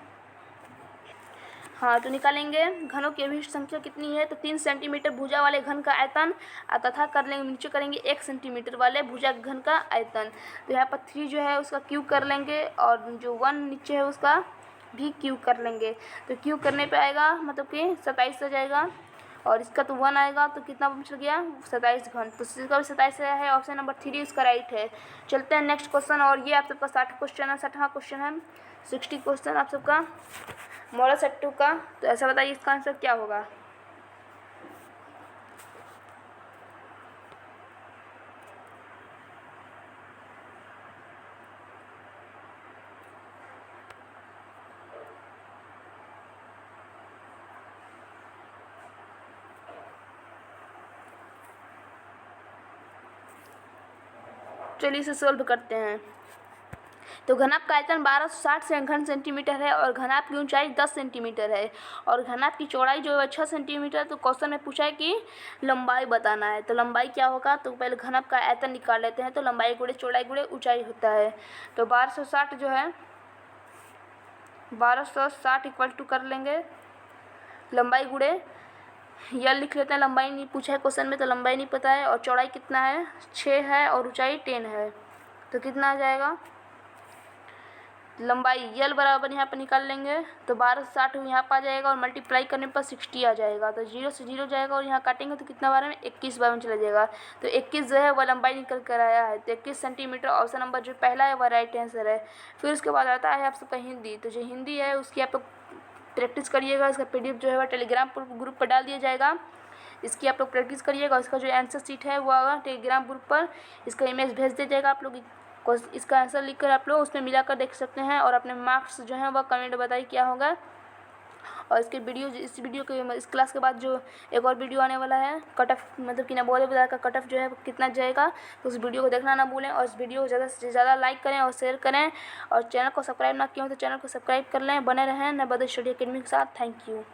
हाँ तो निकालेंगे घनों की अभिष्ट संख्या कितनी है। तो 3 सेंटीमीटर भुजा वाले घन का आयतन तथा कर लेंगे नीचे करेंगे 1 सेंटीमीटर वाले भुजा घन का आयतन। तो यहाँ पर 3 जो है उसका क्यूब कर लेंगे, और जो 1 नीचे है उसका भी क्यूब कर लेंगे। तो क्यूब करने पे आएगा मतलब कि 27 आ जाएगा, और इसका तो 1 आएगा तो कितना बच गया, 27 घन। तो इसका भी 27 आया है, ऑप्शन नंबर 3 इसका राइट है। चलते हैं नेक्स्ट क्वेश्चन, और ये आप सबका 60 क्वेश्चन है, 60वां क्वेश्चन है, 60 क्वेश्चन आप सबका मॉडल सेट 2 का। तो ऐसा बताइए इसका आंसर क्या होगा। चलिए इसे सोल्व करते हैं। तो घनाभ का आयतन 1260 घन सेंटीमीटर है, और घनाभ की ऊंचाई 10 सेंटीमीटर है, और घनाभ की चौड़ाई जो है 6 सेंटीमीटर। तो क्वेश्चन में पूछा है कि लंबाई बताना है। तो लंबाई क्या होगा, तो पहले घनाभ का आयतन निकाल लेते हैं। तो लंबाई गुणे चौड़ाई गुणे ऊंचाई होता है। तो 1260 जो है 1260 इक्वल टू कर लेंगे लंबाई गुणे, यह लिख लेते हैं, लंबाई नहीं पूछा है क्वेश्चन में तो लंबाई नहीं पता है, और चौड़ाई कितना है 6 है, और ऊंचाई 10 है। तो कितना आ जाएगा, लंबाई यल बराबर यहाँ पर निकाल लेंगे। तो 1260 यहाँ पर आ जाएगा, और मल्टीप्लाई करने पर 60 आ जाएगा। तो 0 से 0 जाएगा, और यहाँ काटेंगे तो कितना बार में 21 बार में चला जाएगा। तो 21 जो है वह लंबाई निकल कर आया है। तो 21 सेंटीमीटर ऑप्शन नंबर जो पहला है वह राइट आंसर है। फिर उसके बाद आता है आप सबका हिंदी। तो जो हिंदी है उसकी आप लोग प्रैक्टिस करिएगा। इसका PDF जो है वह टेलीग्राम ग्रुप पर डाल दिया जाएगा। इसकी आप लोग प्रैक्टिस करिएगा। इसका जो आंसर शीट है वह टेलीग्राम ग्रुप पर इसका इमेज भेज दिया जाएगा। आप लोग इसका आंसर लिखकर आप लोग उसमें मिलाकर देख सकते हैं, और अपने मार्क्स जो हैं वह कमेंट बताइए क्या होगा। और इसके वीडियो इस वीडियो के इस क्लास के बाद जो एक और वीडियो आने वाला है कट ऑफ मतलब कि ना बोले बाजार का कट ऑफ जो है कितना जाएगा, तो उस वीडियो को देखना ना भूलें। और इस वीडियो को ज़्यादा से ज़्यादा लाइक करें और शेयर करें, और चैनल को सब्सक्राइब ना किया हो तो चैनल को सब्सक्राइब कर लें। बने रहें नवोदय स्टडी अकेडमी के साथ। Thank you.